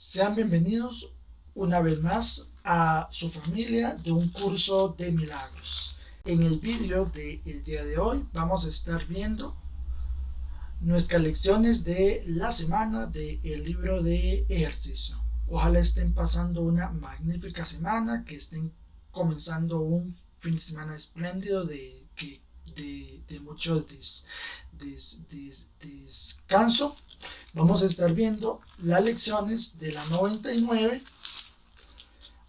Sean bienvenidos una vez más a su familia de un curso de milagros. En el vídeo del día de hoy vamos a estar viendo nuestras lecciones de la semana del libro de ejercicio. Ojalá estén pasando una magnífica semana, que estén comenzando un fin de semana espléndido de mucho descanso. Vamos a estar viendo las lecciones de la 99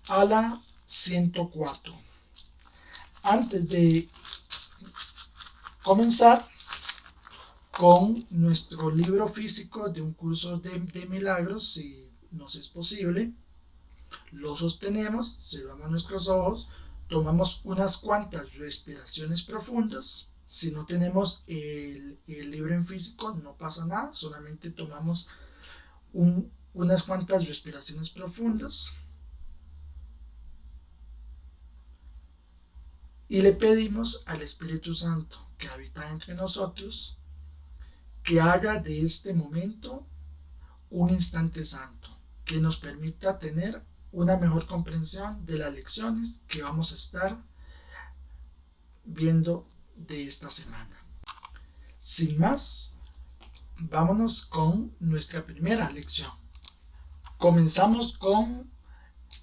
a la 104. Antes de comenzar con nuestro libro físico de un curso de milagros, si nos es posible, lo sostenemos, cerramos nuestros ojos, tomamos unas cuantas respiraciones profundas. Si no tenemos el libro en físico, no pasa nada, solamente tomamos unas cuantas respiraciones profundas y le pedimos al Espíritu Santo que habita entre nosotros que haga de este momento un instante santo, que nos permita tener una mejor comprensión de las lecciones que vamos a estar viendo de esta semana. Sin más, vámonos con nuestra primera lección. Comenzamos con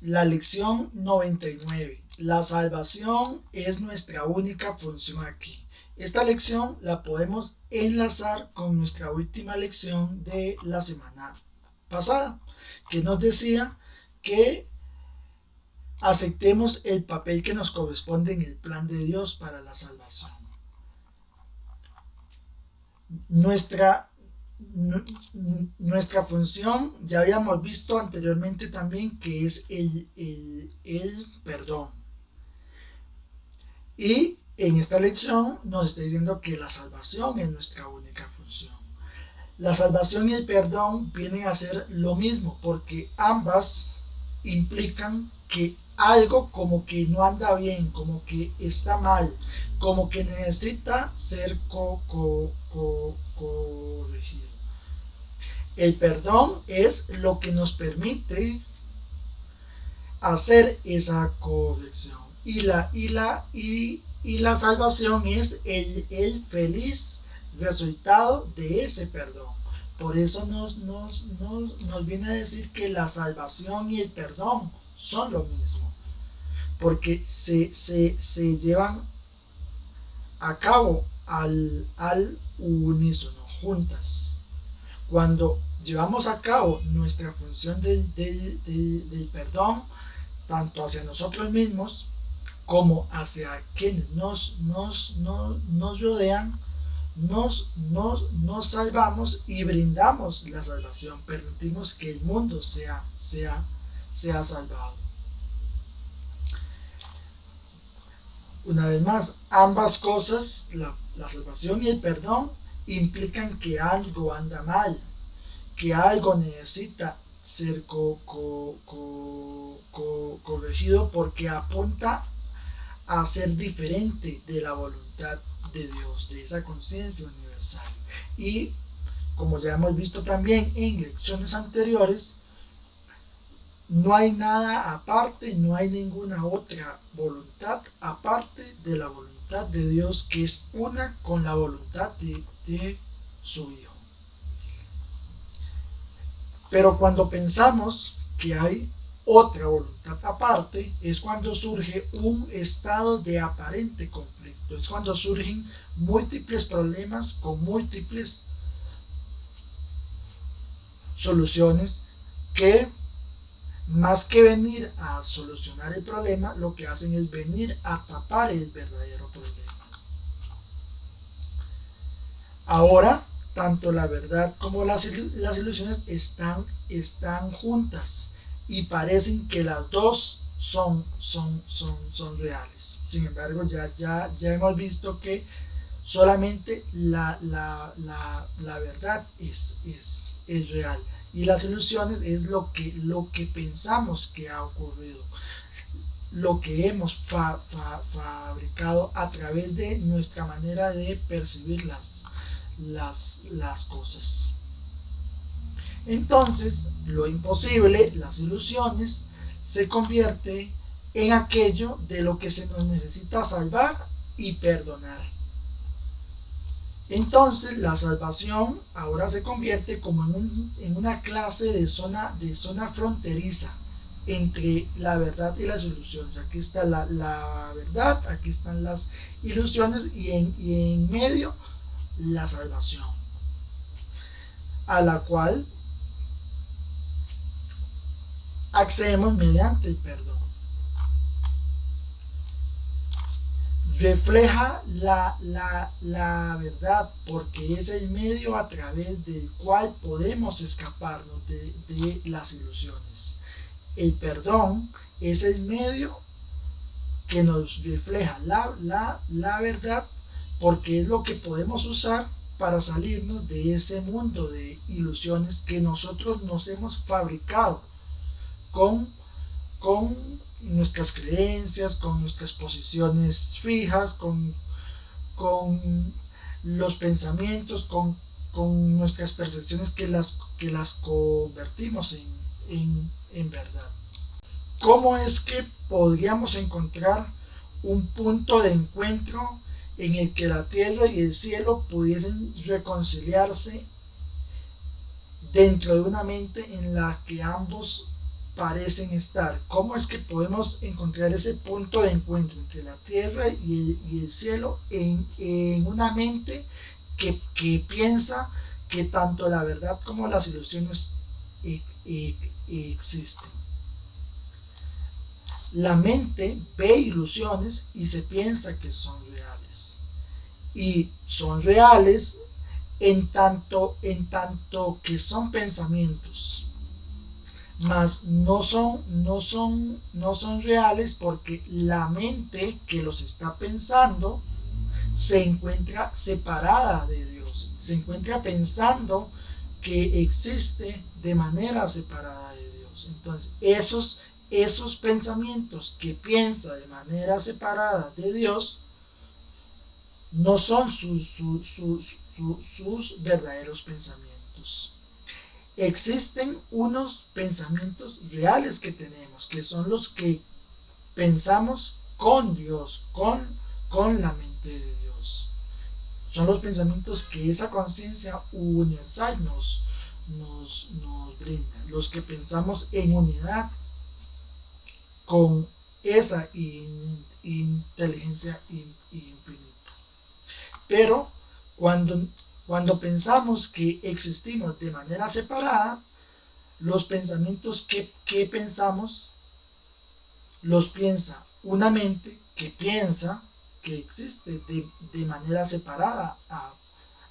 la lección 99. La salvación es nuestra única función aquí. Esta lección la podemos enlazar con nuestra última lección de la semana pasada, que nos decía que aceptemos el papel que nos corresponde en el plan de Dios para la salvación. Nuestra función, ya habíamos visto anteriormente también, que es el perdón. Y en esta lección nos está diciendo que la salvación es nuestra única función. La salvación y el perdón vienen a ser lo mismo, porque ambas implican que algo como que no anda bien, como que está mal, como que necesita ser corregido. El perdón es lo que nos permite hacer esa corrección. Y la salvación es el feliz resultado de ese perdón. Por eso nos viene a decir que la salvación y el perdón son lo mismo, porque se llevan a cabo al unísono, juntas. Cuando llevamos a cabo nuestra función del perdón, tanto hacia nosotros mismos como hacia quienes nos rodean, nos salvamos y brindamos la salvación, permitimos que el mundo sea salvado. Una vez más, ambas cosas, la salvación y el perdón, implican que algo anda mal, que algo necesita ser corregido, porque apunta a ser diferente de la voluntad de Dios, de esa conciencia universal. Y como ya hemos visto también en lecciones anteriores, no hay nada aparte, no hay ninguna otra voluntad aparte de la voluntad de Dios, que es una con la voluntad de su Hijo. Pero cuando pensamos que hay otra voluntad aparte, es cuando surge un estado de aparente conflicto, es cuando surgen múltiples problemas con múltiples soluciones que, más que venir a solucionar el problema, lo que hacen es venir a tapar el verdadero problema. Ahora, tanto la verdad como las ilusiones están juntas y parecen que las dos son reales. Sin embargo, ya hemos visto que solamente la verdad es real, y las ilusiones es lo que pensamos que ha ocurrido, lo que hemos fabricado a través de nuestra manera de percibir las cosas. Entonces, lo imposible, las ilusiones, se convierte en aquello de lo que se nos necesita salvar y perdonar. Entonces, la salvación ahora se convierte como en una clase de zona fronteriza entre la verdad y las ilusiones. Aquí está la verdad, aquí están las ilusiones y en medio la salvación, a la cual accedemos mediante el perdón. Refleja la verdad porque es el medio a través del cual podemos escaparnos de las ilusiones. El perdón es el medio que nos refleja la verdad porque es lo que podemos usar para salirnos de ese mundo de ilusiones que nosotros nos hemos fabricado con nuestras creencias, con nuestras posiciones fijas, con los pensamientos, con nuestras percepciones que las convertimos en verdad. ¿Cómo es que podríamos encontrar un punto de encuentro en el que la tierra y el cielo pudiesen reconciliarse dentro de una mente en la que ambos parecen estar? ¿Cómo es que podemos encontrar ese punto de encuentro entre la tierra y el cielo en una mente que piensa que tanto la verdad como las ilusiones existen? La mente ve ilusiones y se piensa que son reales. Y son reales en tanto que son pensamientos. Mas no son reales porque la mente que los está pensando se encuentra separada de Dios. Se encuentra pensando que existe de manera separada de Dios. Entonces, esos pensamientos que piensa de manera separada de Dios no son sus verdaderos pensamientos. Existen unos pensamientos reales que tenemos, que son los que pensamos con Dios, con la mente de Dios. Son los pensamientos que esa conciencia universal nos brinda, los que pensamos en unidad con esa inteligencia infinita. Pero cuando pensamos que existimos de manera separada, los pensamientos que pensamos los piensa una mente que piensa que existe de manera separada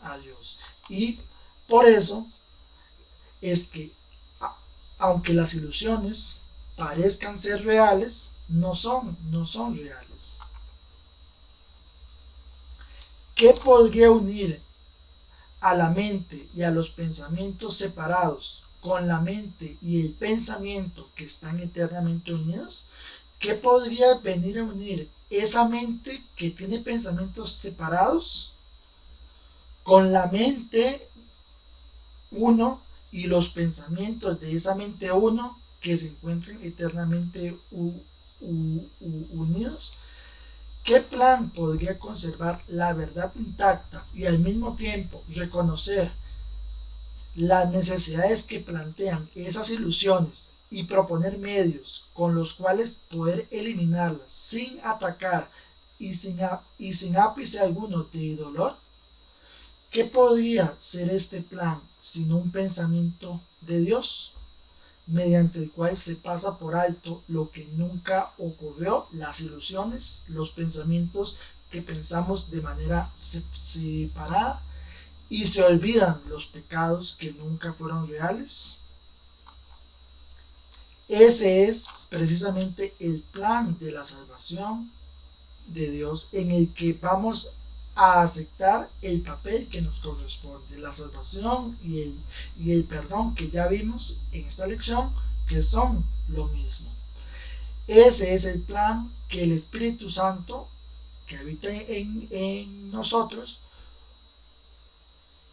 a Dios. Y por eso es que, aunque las ilusiones parezcan ser reales, no son reales. ¿Qué podría unir a la mente y a los pensamientos separados con la mente y el pensamiento que están eternamente unidos? ¿Qué podría venir a unir esa mente que tiene pensamientos separados con la mente uno y los pensamientos de esa mente uno que se encuentran eternamente unidos? ¿Qué plan podría conservar la verdad intacta y al mismo tiempo reconocer las necesidades que plantean esas ilusiones y proponer medios con los cuales poder eliminarlas sin atacar y sin ápice alguno de dolor? ¿Qué podría ser este plan sino un pensamiento de Dios, mediante el cual se pasa por alto lo que nunca ocurrió, las ilusiones, los pensamientos que pensamos de manera separada, y se olvidan los pecados que nunca fueron reales? Ese es precisamente el plan de la salvación de Dios, en el que vamos a aceptar el papel que nos corresponde, la salvación y el perdón, que ya vimos en esta lección que son lo mismo. Ese es el plan que el Espíritu Santo que habita en nosotros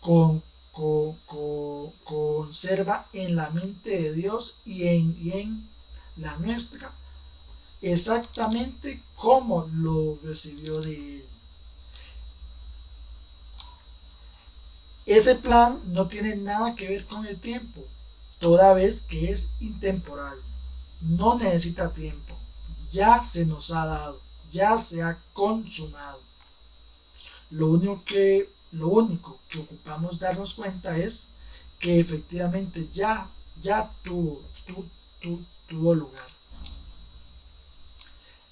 concierta conserva en la mente de Dios y en la nuestra, exactamente como lo recibió de Él. Ese plan no tiene nada que ver con el tiempo, toda vez que es intemporal. No necesita tiempo. Ya se nos ha dado, ya se ha consumado. Lo único que ocupamos darnos cuenta es que efectivamente ya tuvo lugar.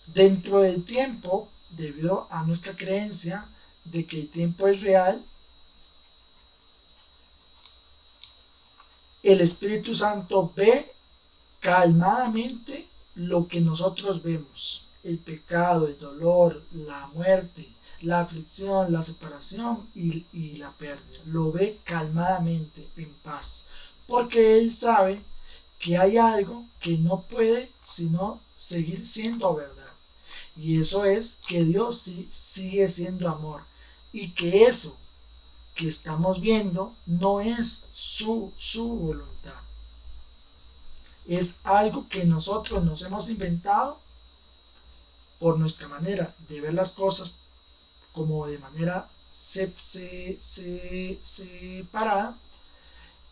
Dentro del tiempo, debido a nuestra creencia de que el tiempo es real, el Espíritu Santo ve calmadamente lo que nosotros vemos: el pecado, el dolor, la muerte, la aflicción, la separación y la pérdida. Lo ve calmadamente, en paz, porque Él sabe que hay algo que no puede sino seguir siendo verdad. Y eso es que Dios sí sigue siendo amor, y que eso que estamos viendo no es su voluntad. Es algo que nosotros nos hemos inventado por nuestra manera de ver las cosas, como de manera separada,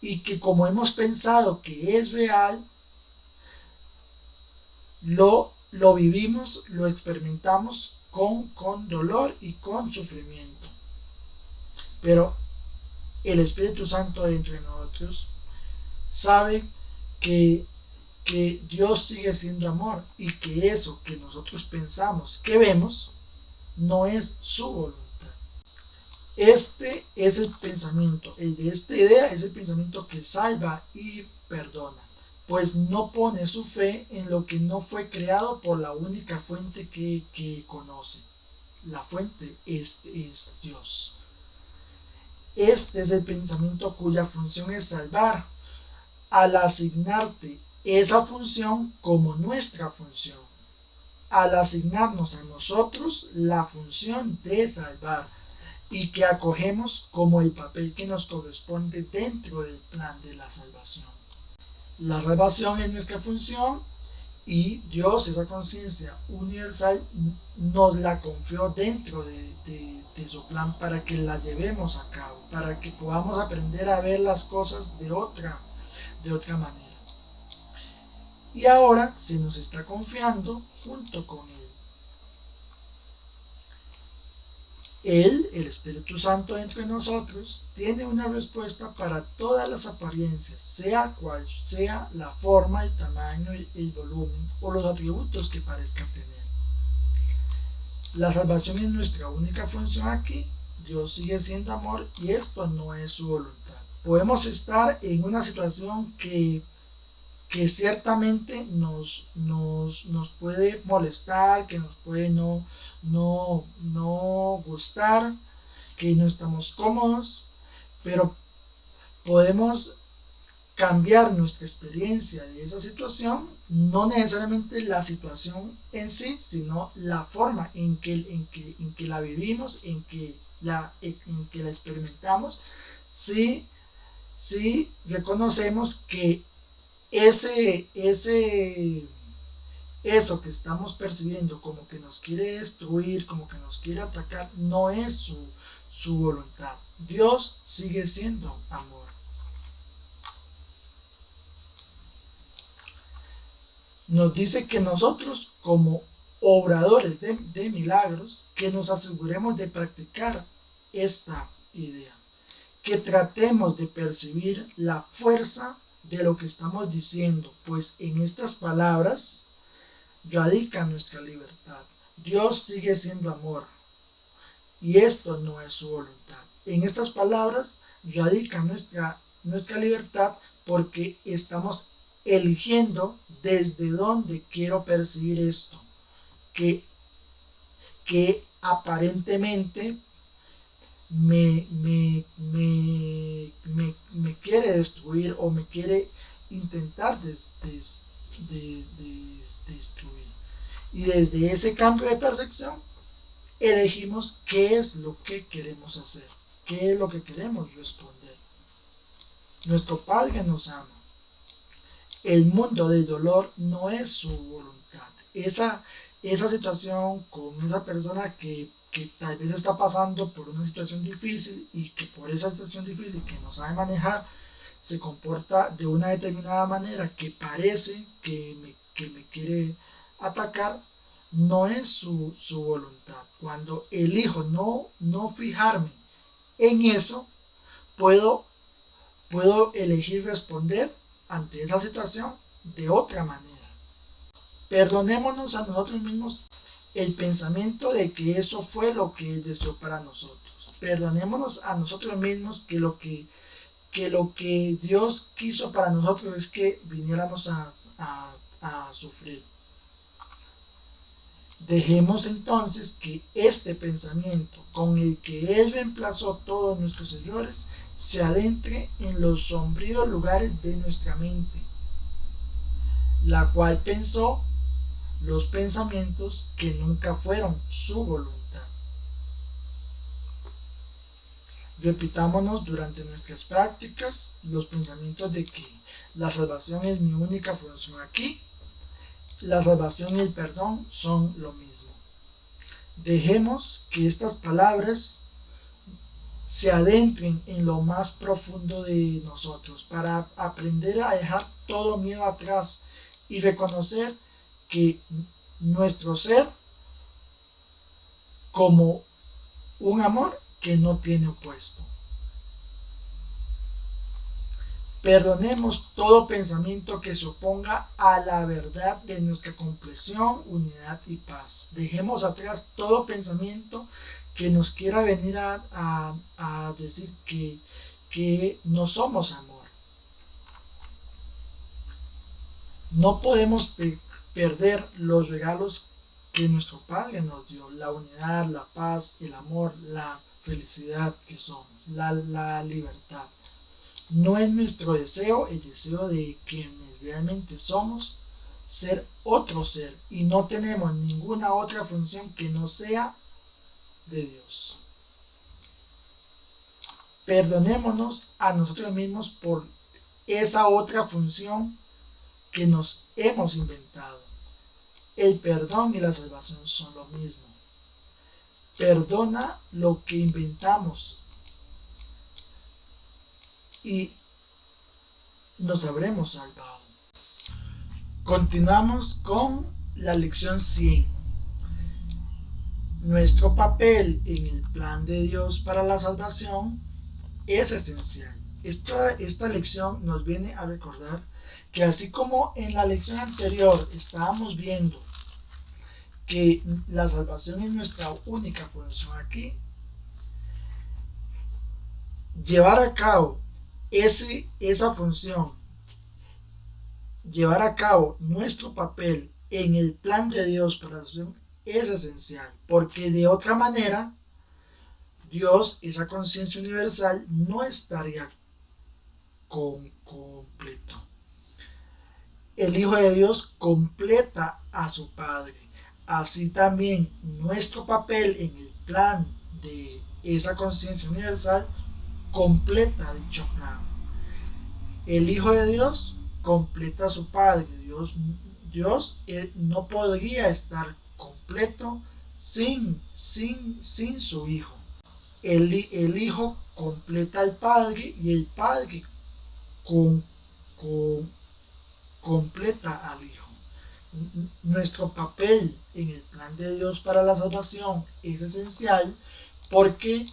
y que como hemos pensado que es real, lo vivimos, lo experimentamos con dolor y con sufrimiento. Pero el Espíritu Santo dentro de nosotros sabe que Dios sigue siendo amor, y que eso que nosotros pensamos que vemos no es su voluntad. Este es el pensamiento, el de esta idea es el pensamiento que salva y perdona, pues no pone su fe en lo que no fue creado por la única fuente que conoce. La fuente es Dios. Este es el pensamiento cuya función es salvar, al asignarte esa función como nuestra función, al asignarnos a nosotros la función de salvar, y que acogemos como el papel que nos corresponde dentro del plan de la salvación. La salvación es nuestra función, y Dios, esa conciencia universal, nos la confió dentro de su plan para que la llevemos a cabo, para que podamos aprender a ver las cosas de otra manera. Y ahora se nos está confiando junto con Él. Él, el Espíritu Santo dentro de nosotros, tiene una respuesta para todas las apariencias, sea cual sea la forma, el tamaño, el volumen o los atributos que parezcan tener. La salvación es nuestra única función aquí. Dios sigue siendo amor, y esto no es su voluntad. Podemos estar en una situación que ciertamente nos puede molestar, que nos puede no gustar, que no estamos cómodos, pero podemos cambiar nuestra experiencia de esa situación, no necesariamente la situación en sí, sino la forma en que la vivimos, en que la experimentamos, si reconocemos que eso que estamos percibiendo como que nos quiere destruir, como que nos quiere atacar, no es su voluntad. Dios sigue siendo amor. Nos dice que nosotros, como obradores de milagros, que nos aseguremos de practicar esta idea, que tratemos de percibir la fuerza de lo que estamos diciendo, pues en estas palabras radica nuestra libertad. Dios sigue siendo amor, y esto no es su voluntad. En estas palabras radica nuestra libertad, porque estamos eligiendo desde dónde quiero percibir esto, que aparentemente me quiere destruir, o me quiere intentar destruir. Y desde ese cambio de percepción elegimos qué es lo que queremos hacer, qué es lo que queremos responder. Nuestro Padre nos ama. El mundo del dolor no es su voluntad. Esa situación con esa persona que tal vez está pasando por una situación difícil y que por esa situación difícil que no sabe manejar, se comporta de una determinada manera que parece que me quiere atacar, no es su voluntad. Cuando elijo no fijarme en eso, puedo, puedo elegir responder ante esa situación de otra manera. Perdonémonos a nosotros mismos el pensamiento de que eso fue lo que Él deseó para nosotros. Perdonémonos a nosotros mismos que lo que Dios quiso para nosotros es que viniéramos a sufrir. Dejemos entonces que este pensamiento con el que Él reemplazó todos nuestros errores se adentre en los sombríos lugares de nuestra mente, la cual pensó los pensamientos que nunca fueron su voluntad. Repitámonos durante nuestras prácticas los pensamientos de que la salvación es mi única función aquí. La salvación y el perdón son lo mismo. Dejemos que estas palabras se adentren en lo más profundo de nosotros para aprender a dejar todo miedo atrás y reconocer que nuestro ser como un amor que no tiene opuesto. Perdonemos todo pensamiento que se oponga a la verdad de nuestra comprensión, unidad y paz. Dejemos atrás todo pensamiento que nos quiera venir a decir que no somos amor. No podemos perder los regalos que nuestro Padre nos dio, la unidad, la paz, el amor, la felicidad que somos, la libertad. No es nuestro deseo, el deseo de quienes realmente somos, ser otro ser y no tenemos ninguna otra función que no sea de Dios. Perdonémonos a nosotros mismos por esa otra función que nos hemos inventado. El perdón y la salvación son lo mismo. Perdona lo que inventamos y nos habremos salvado. Continuamos con la lección 100. Nuestro papel en el plan de Dios para la salvación es esencial. Esta lección nos viene a recordar que así como en la lección anterior estábamos viendo que la salvación es nuestra única función aquí, llevar a cabo esa función, llevar a cabo nuestro papel en el plan de Dios para la salvación es esencial, porque de otra manera Dios, esa conciencia universal, no estaría completo. El Hijo de Dios completa a su Padre. Así también nuestro papel en el plan de esa conciencia universal completa dicho plan. El Hijo de Dios completa a su Padre. Dios no podría estar completo sin su Hijo. El Hijo completa al Padre y el Padre con, completa al Hijo. Nuestro papel en el plan de Dios para la salvación es esencial porque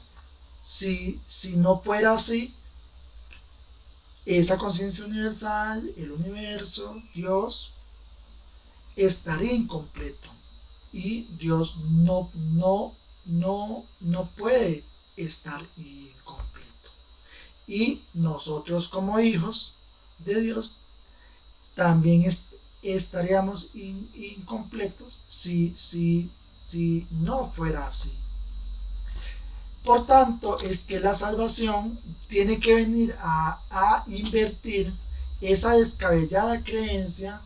si no fuera así, esa conciencia universal, el universo, Dios, estaría incompleto y Dios no puede estar incompleto. Y nosotros como hijos de Dios también estaríamos incompletos si no fuera así. Por tanto, es que la salvación tiene que venir a invertir esa descabellada creencia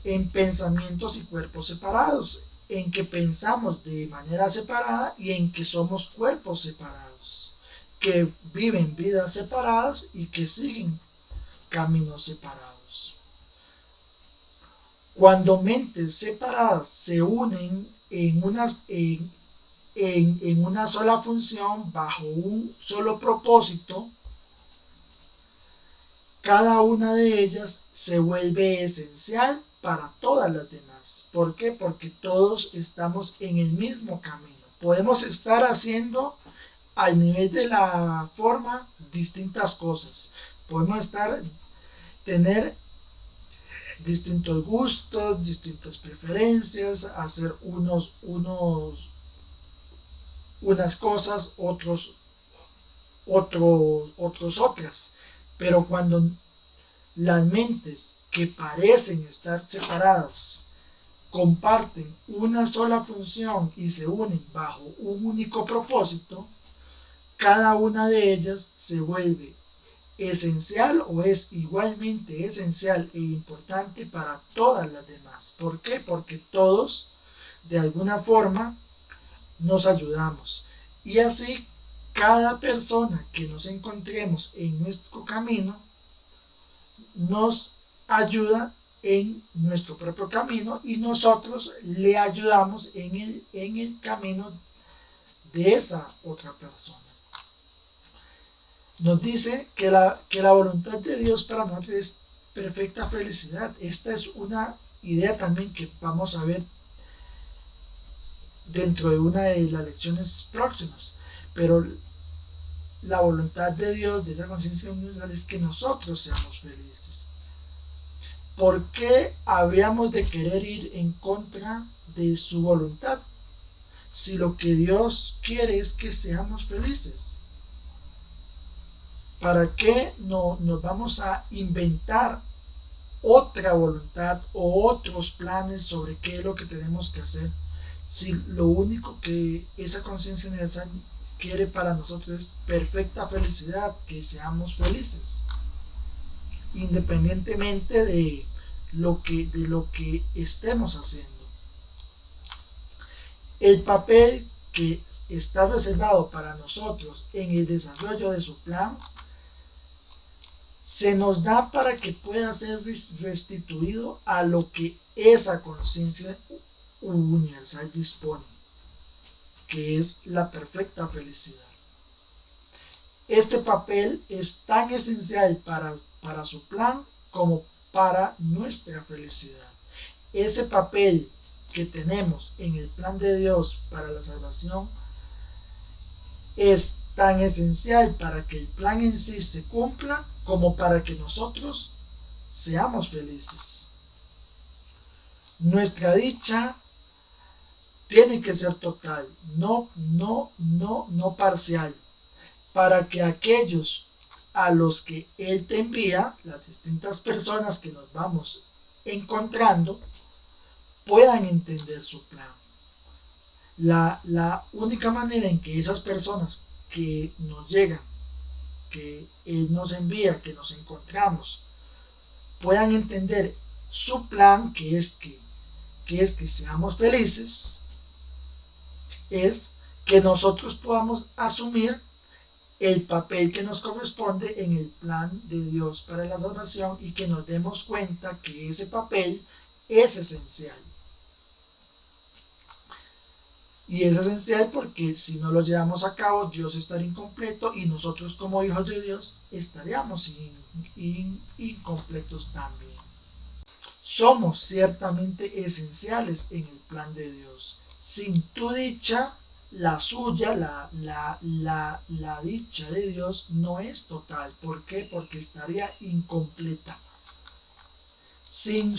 en pensamientos y cuerpos separados, en que pensamos de manera separada y en que somos cuerpos separados, que viven vidas separadas y que siguen caminos separados. Cuando mentes separadas se unen en una sola función bajo un solo propósito, cada una de ellas se vuelve esencial para todas las demás. ¿Por qué? Porque todos estamos en el mismo camino. Podemos estar haciendo al nivel de la forma distintas cosas. Podemos tener distintos gustos, distintas preferencias, hacer unas cosas, otras. Pero cuando las mentes que parecen estar separadas comparten una sola función y se unen bajo un único propósito, cada una de ellas se vuelve esencial o es igualmente esencial e importante para todas las demás. ¿Por qué? Porque todos de alguna forma nos ayudamos y así cada persona que nos encontremos en nuestro camino nos ayuda en nuestro propio camino y nosotros le ayudamos en el camino de esa otra persona. Nos dice que la voluntad de Dios para nosotros es perfecta felicidad. Esta es una idea también que vamos a ver dentro de una de las lecciones próximas. Pero la voluntad de Dios, de esa conciencia universal, es que nosotros seamos felices. ¿Por qué habríamos de querer ir en contra de su voluntad? Si lo que Dios quiere es que seamos felices. ¿Para qué no nos vamos a inventar otra voluntad o otros planes sobre qué es lo que tenemos que hacer? Si lo único que esa conciencia universal quiere para nosotros es perfecta felicidad, que seamos felices, independientemente de lo que estemos haciendo. El papel que está reservado para nosotros en el desarrollo de su plan se nos da para que pueda ser restituido a lo que esa conciencia universal dispone, que es la perfecta felicidad. Este papel es tan esencial para su plan como para nuestra felicidad. Ese papel que tenemos en el plan de Dios para la salvación es tan esencial para que el plan en sí se cumpla como para que nosotros seamos felices. Nuestra dicha tiene que ser total, no parcial, para que aquellos a los que Él te envía, las distintas personas que nos vamos encontrando, puedan entender su plan. La única manera en que esas personas que nos llegan, que Él nos envía, que nos encontramos, puedan entender su plan, que es que seamos felices, es que nosotros podamos asumir el papel que nos corresponde en el plan de Dios para la salvación y que nos demos cuenta que ese papel es esencial. Y es esencial porque si no lo llevamos a cabo, Dios estaría incompleto y nosotros como hijos de Dios estaríamos incompletos también. Somos ciertamente esenciales en el plan de Dios. Sin tu dicha, la suya, la dicha de Dios no es total. ¿Por qué? Porque estaría incompleta. Sin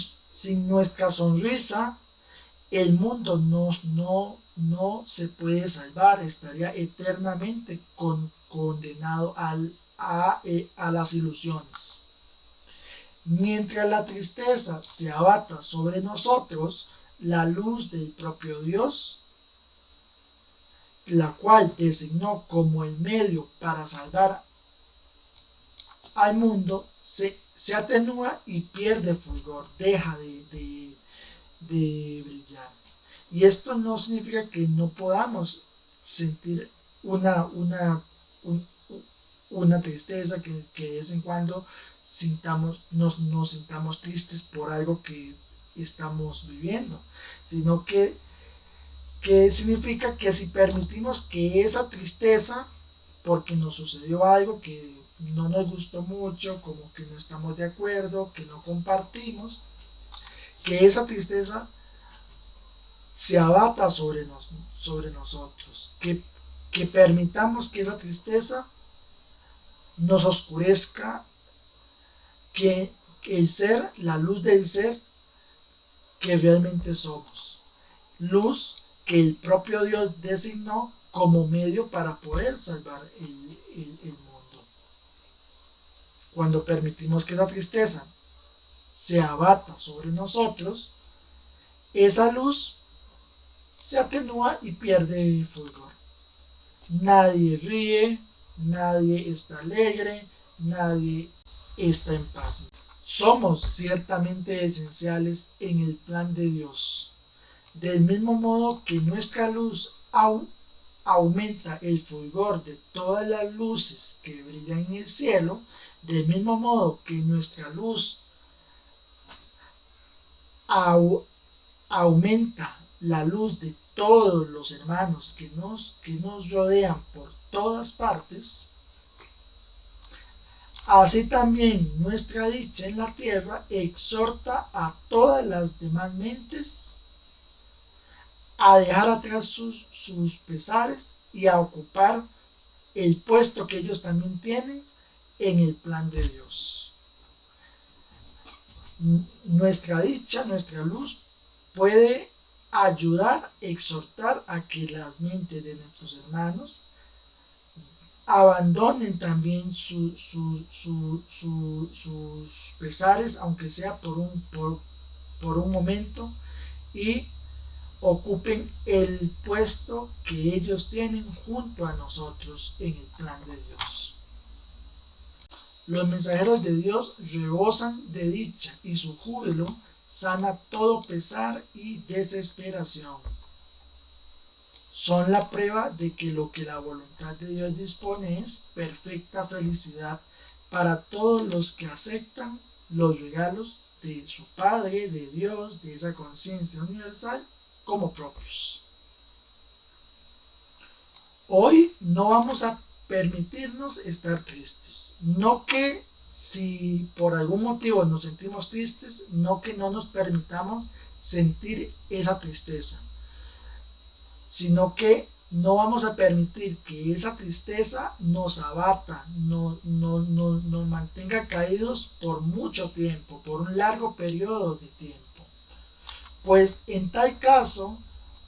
nuestra sonrisa, el mundo no se puede salvar, estaría eternamente condenado a las ilusiones. Mientras la tristeza se abata sobre nosotros, la luz del propio Dios, la cual designó como el medio para salvar al mundo, se atenúa y pierde fulgor, deja de brillar. Y esto no significa que no podamos sentir una tristeza, que de vez en cuando nos sintamos tristes por algo que estamos viviendo, sino que significa que si permitimos que esa tristeza, porque nos sucedió algo que no nos gustó mucho, como que no estamos de acuerdo, que no compartimos, que esa tristeza se abata sobre nosotros, que permitamos que esa tristeza nos oscurezca, que el ser, la luz del ser que realmente somos, luz que el propio Dios designó como medio para poder salvar el mundo. Cuando permitimos que esa tristeza se abata sobre nosotros, esa luz se atenúa y pierde fulgor. Nadie ríe, nadie está alegre, nadie está en paz. Somos ciertamente esenciales en el plan de Dios. Del mismo modo que nuestra luz aumenta el fulgor de todas las luces que brillan en el cielo, del mismo modo que nuestra luz aumenta la luz de todos los hermanos que nos rodean por todas partes, así también nuestra dicha en la tierra exhorta a todas las demás mentes a dejar atrás sus pesares y a ocupar el puesto que ellos también tienen en el plan de Dios. Nuestra dicha, nuestra luz puede ayudar, exhortar a que las mentes de nuestros hermanos abandonen también sus pesares, aunque sea por un momento, y ocupen el puesto que ellos tienen junto a nosotros en el plan de Dios. Los mensajeros de Dios rebosan de dicha y su júbilo sana todo pesar y desesperación. Son la prueba de que lo que la voluntad de Dios dispone es perfecta felicidad para todos los que aceptan los regalos de su Padre, de Dios, de esa conciencia universal como propios. Hoy no vamos a permitirnos estar tristes. No que si por algún motivo nos sentimos tristes, no que no nos permitamos sentir esa tristeza, sino que no vamos a permitir que esa tristeza nos abata, nos mantenga caídos por mucho tiempo, por un largo periodo de tiempo. Pues en tal caso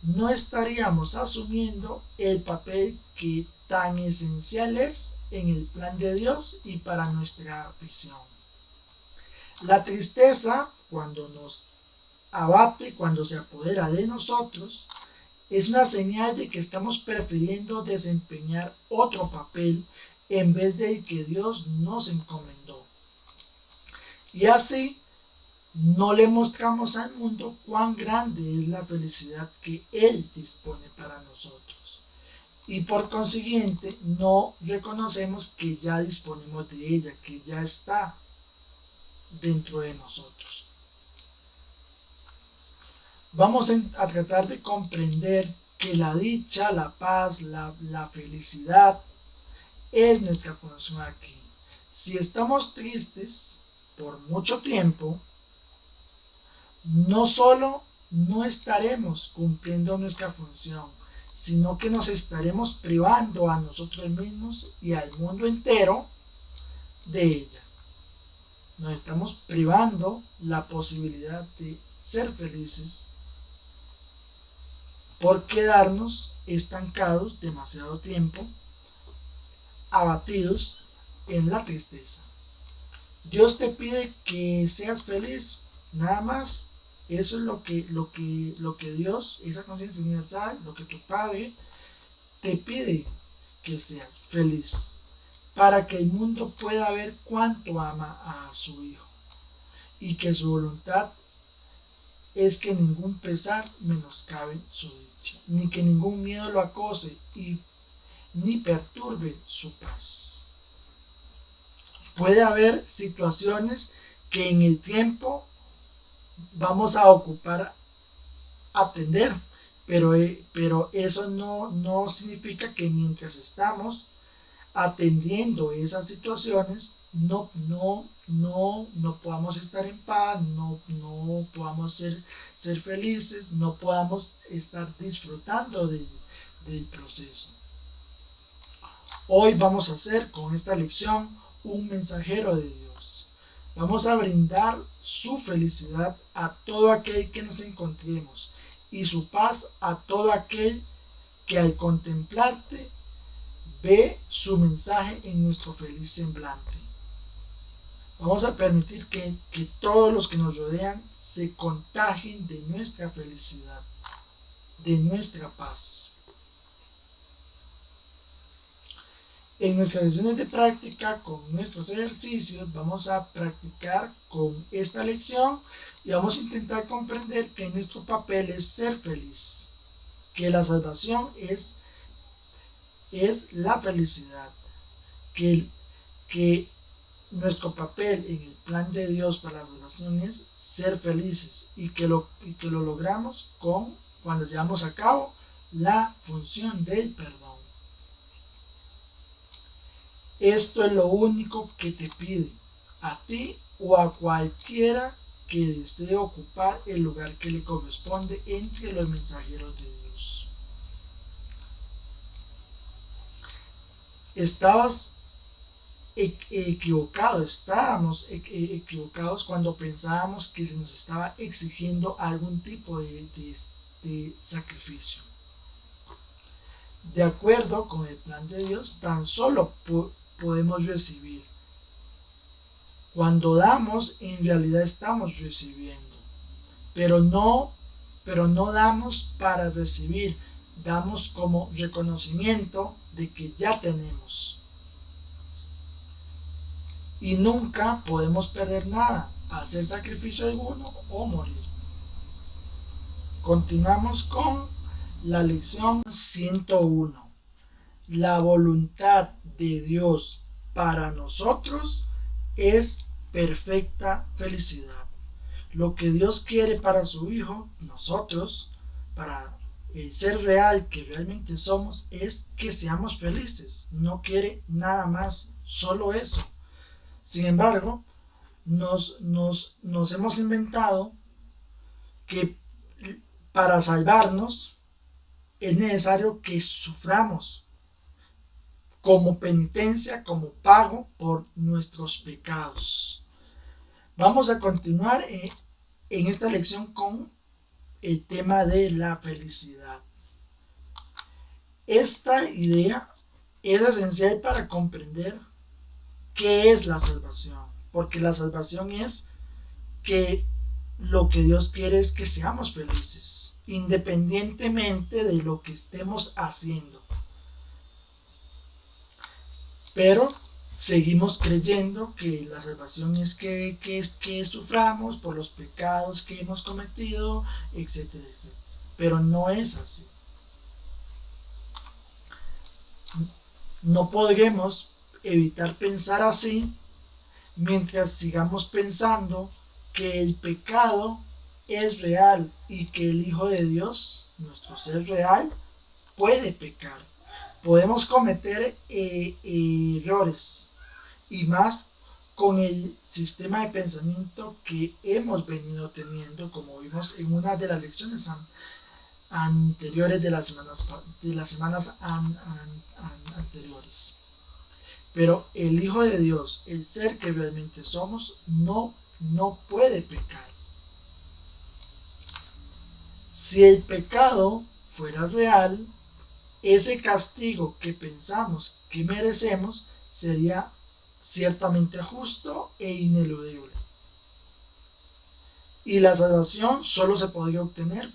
no estaríamos asumiendo el papel que tan esencial es en el plan de Dios y para nuestra visión. La tristeza, cuando nos abate, cuando se apodera de nosotros, es una señal de que estamos prefiriendo desempeñar otro papel en vez del que Dios nos encomendó. Y así no le mostramos al mundo cuán grande es la felicidad que Él dispone para nosotros. Y por consiguiente no reconocemos que ya disponemos de ella, que ya está dentro de nosotros. Vamos a tratar de comprender que la dicha, la paz, la felicidad es nuestra función aquí. Si estamos tristes por mucho tiempo, no solo no estaremos cumpliendo nuestra función, sino que nos estaremos privando a nosotros mismos y al mundo entero de ella. Nos estamos privando la posibilidad de ser felices por quedarnos estancados demasiado tiempo, abatidos en la tristeza. Dios te pide que seas feliz, nada más. Eso es lo que Dios, esa conciencia universal, lo que tu Padre te pide, que seas feliz, para que el mundo pueda ver cuánto ama a su Hijo y que su voluntad es que ningún pesar menoscabe su dicha, ni que ningún miedo lo acose y ni perturbe su paz. Puede haber situaciones que en el tiempo vamos a ocupar atender, pero eso no significa que mientras estamos atendiendo esas situaciones no podamos estar en paz, no podamos ser felices, no podamos estar disfrutando del proceso. Hoy vamos a hacer con esta lección un mensajero de Dios. Vamos a brindar su felicidad a todo aquel que nos encontremos y su paz a todo aquel que al contemplarte ve su mensaje en nuestro feliz semblante. Vamos a permitir que todos los que nos rodean se contagien de nuestra felicidad, de nuestra paz. En nuestras sesiones de práctica con nuestros ejercicios vamos a practicar con esta lección y vamos a intentar comprender que nuestro papel es ser feliz, que la salvación es la felicidad, que nuestro papel en el plan de Dios para la salvación es ser felices y que lo logramos cuando llevamos a cabo la función del perdón. Esto es lo único que te pide a ti o a cualquiera que desee ocupar el lugar que le corresponde entre los mensajeros de Dios. Estábamos equivocados cuando pensábamos que se nos estaba exigiendo algún tipo de sacrificio. De acuerdo con el plan de Dios, tan solo podemos recibir. Cuando damos, en realidad estamos recibiendo, pero no damos para recibir, damos como reconocimiento de que ya tenemos. Y nunca podemos perder nada, hacer sacrificio alguno o morir. Continuamos con la lección 101. La voluntad de Dios para nosotros es perfecta felicidad. Lo que Dios quiere para su Hijo, nosotros, para el ser real que realmente somos, es que seamos felices. No quiere nada más, solo eso. Sin embargo, nos hemos inventado que para salvarnos es necesario que suframos como penitencia, como pago por nuestros pecados. Vamos a continuar en esta lección con el tema de la felicidad. Esta idea es esencial para comprender qué es la salvación, porque la salvación es que lo que Dios quiere es que seamos felices, independientemente de lo que estemos haciendo. Pero seguimos creyendo que la salvación es que suframos por los pecados que hemos cometido, etcétera, etcétera. Pero no es así. No podremos evitar pensar así mientras sigamos pensando que el pecado es real y que el Hijo de Dios, nuestro ser real, puede pecar. Podemos cometer errores y más con el sistema de pensamiento que hemos venido teniendo, como vimos en una de las lecciones anteriores de las semanas anteriores. Pero el Hijo de Dios, el ser que realmente somos, no puede pecar. Si el pecado fuera real, ese castigo que pensamos que merecemos sería ciertamente justo e ineludible. Y la salvación solo se podría obtener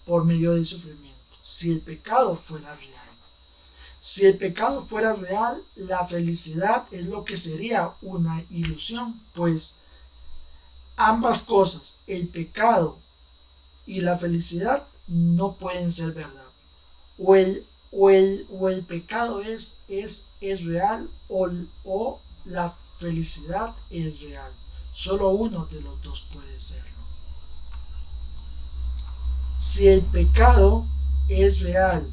por medio del sufrimiento, si el pecado fuera real. Si el pecado fuera real, la felicidad es lo que sería una ilusión, pues ambas cosas, el pecado y la felicidad, no pueden ser verdad. O el pecado es real o la felicidad es real. Solo uno de los dos puede serlo. Si el pecado es real,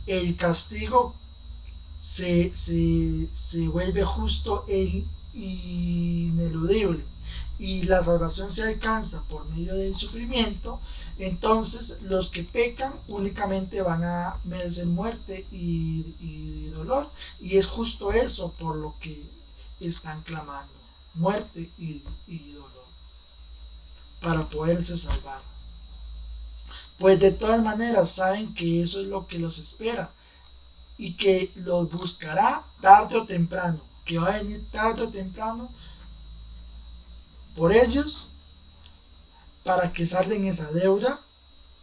el castigo se vuelve justo e ineludible y la salvación se alcanza por medio del sufrimiento, entonces los que pecan únicamente van a merecer muerte y dolor, y es justo eso por lo que están clamando, muerte y dolor, para poderse salvar. Pues de todas maneras saben que eso es lo que los espera y que los buscará tarde o temprano, que va a venir tarde o temprano por ellos para que salden esa deuda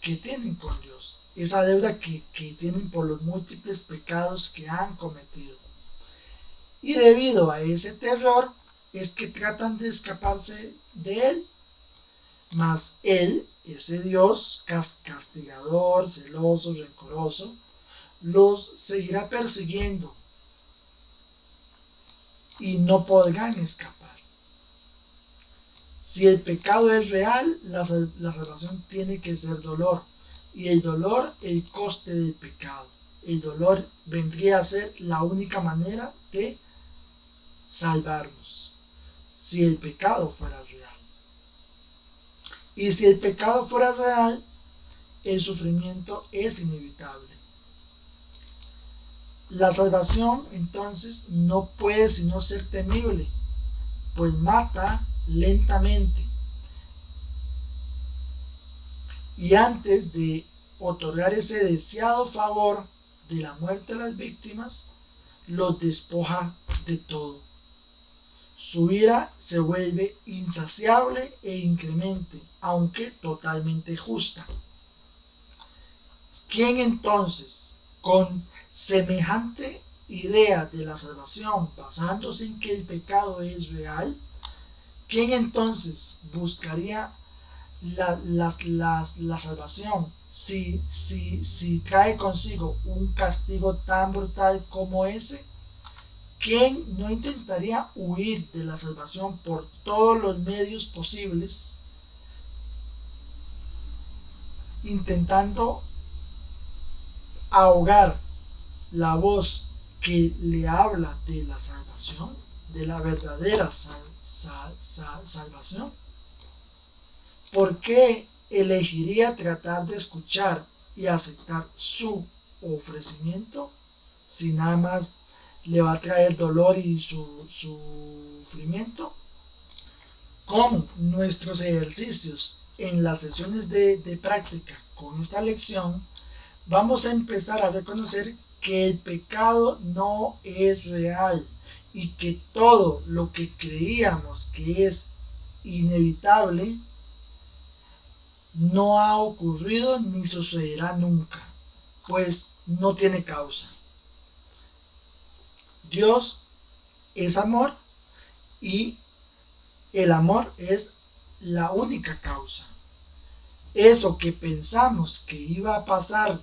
que tienen con Dios, esa deuda que tienen por los múltiples pecados que han cometido. Y debido a ese terror es que tratan de escaparse de Él, mas Él, ese Dios castigador, celoso, rencoroso, los seguirá persiguiendo y no podrán escapar. Si el pecado es real, la salvación tiene que ser dolor, y el dolor el coste del pecado. El dolor vendría a ser la única manera de salvarnos, si el pecado fuera real. Y si el pecado fuera real, el sufrimiento es inevitable. La salvación entonces no puede sino ser temible, pues mata lentamente. Y antes de otorgar ese deseado favor de la muerte a las víctimas, los despoja de todo. Su ira se vuelve insaciable e inclemente, aunque totalmente justa. ¿Quién entonces, con semejante idea de la salvación, basándose en que el pecado es real, quién entonces buscaría la salvación si trae consigo un castigo tan brutal como ese? ¿Quién no intentaría huir de la salvación por todos los medios posibles, intentando ahogar la voz que le habla de la salvación, de la verdadera salvación? ¿Por qué elegiría tratar de escuchar y aceptar su ofrecimiento si nada más le va a traer dolor y sufrimiento? Con nuestros ejercicios en las sesiones de práctica con esta lección, vamos a empezar a reconocer que el pecado no es real y que todo lo que creíamos que es inevitable no ha ocurrido ni sucederá nunca, pues no tiene causa. Dios es amor y el amor es la única causa. Eso que pensamos que iba a pasar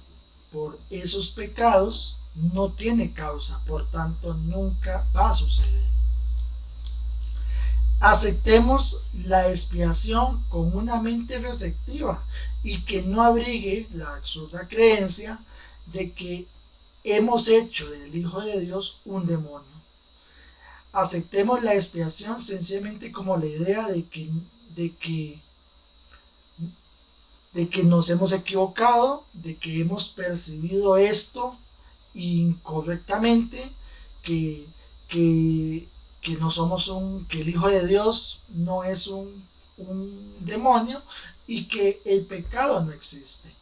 por esos pecados no tiene causa, por tanto nunca va a suceder. Aceptemos la expiación con una mente receptiva y que no abrigue la absurda creencia de que hemos hecho del Hijo de Dios un demonio. Aceptemos la expiación sencillamente como la idea de que nos hemos equivocado, de que hemos percibido esto incorrectamente, que no somos que el Hijo de Dios no es un demonio y que el pecado no existe.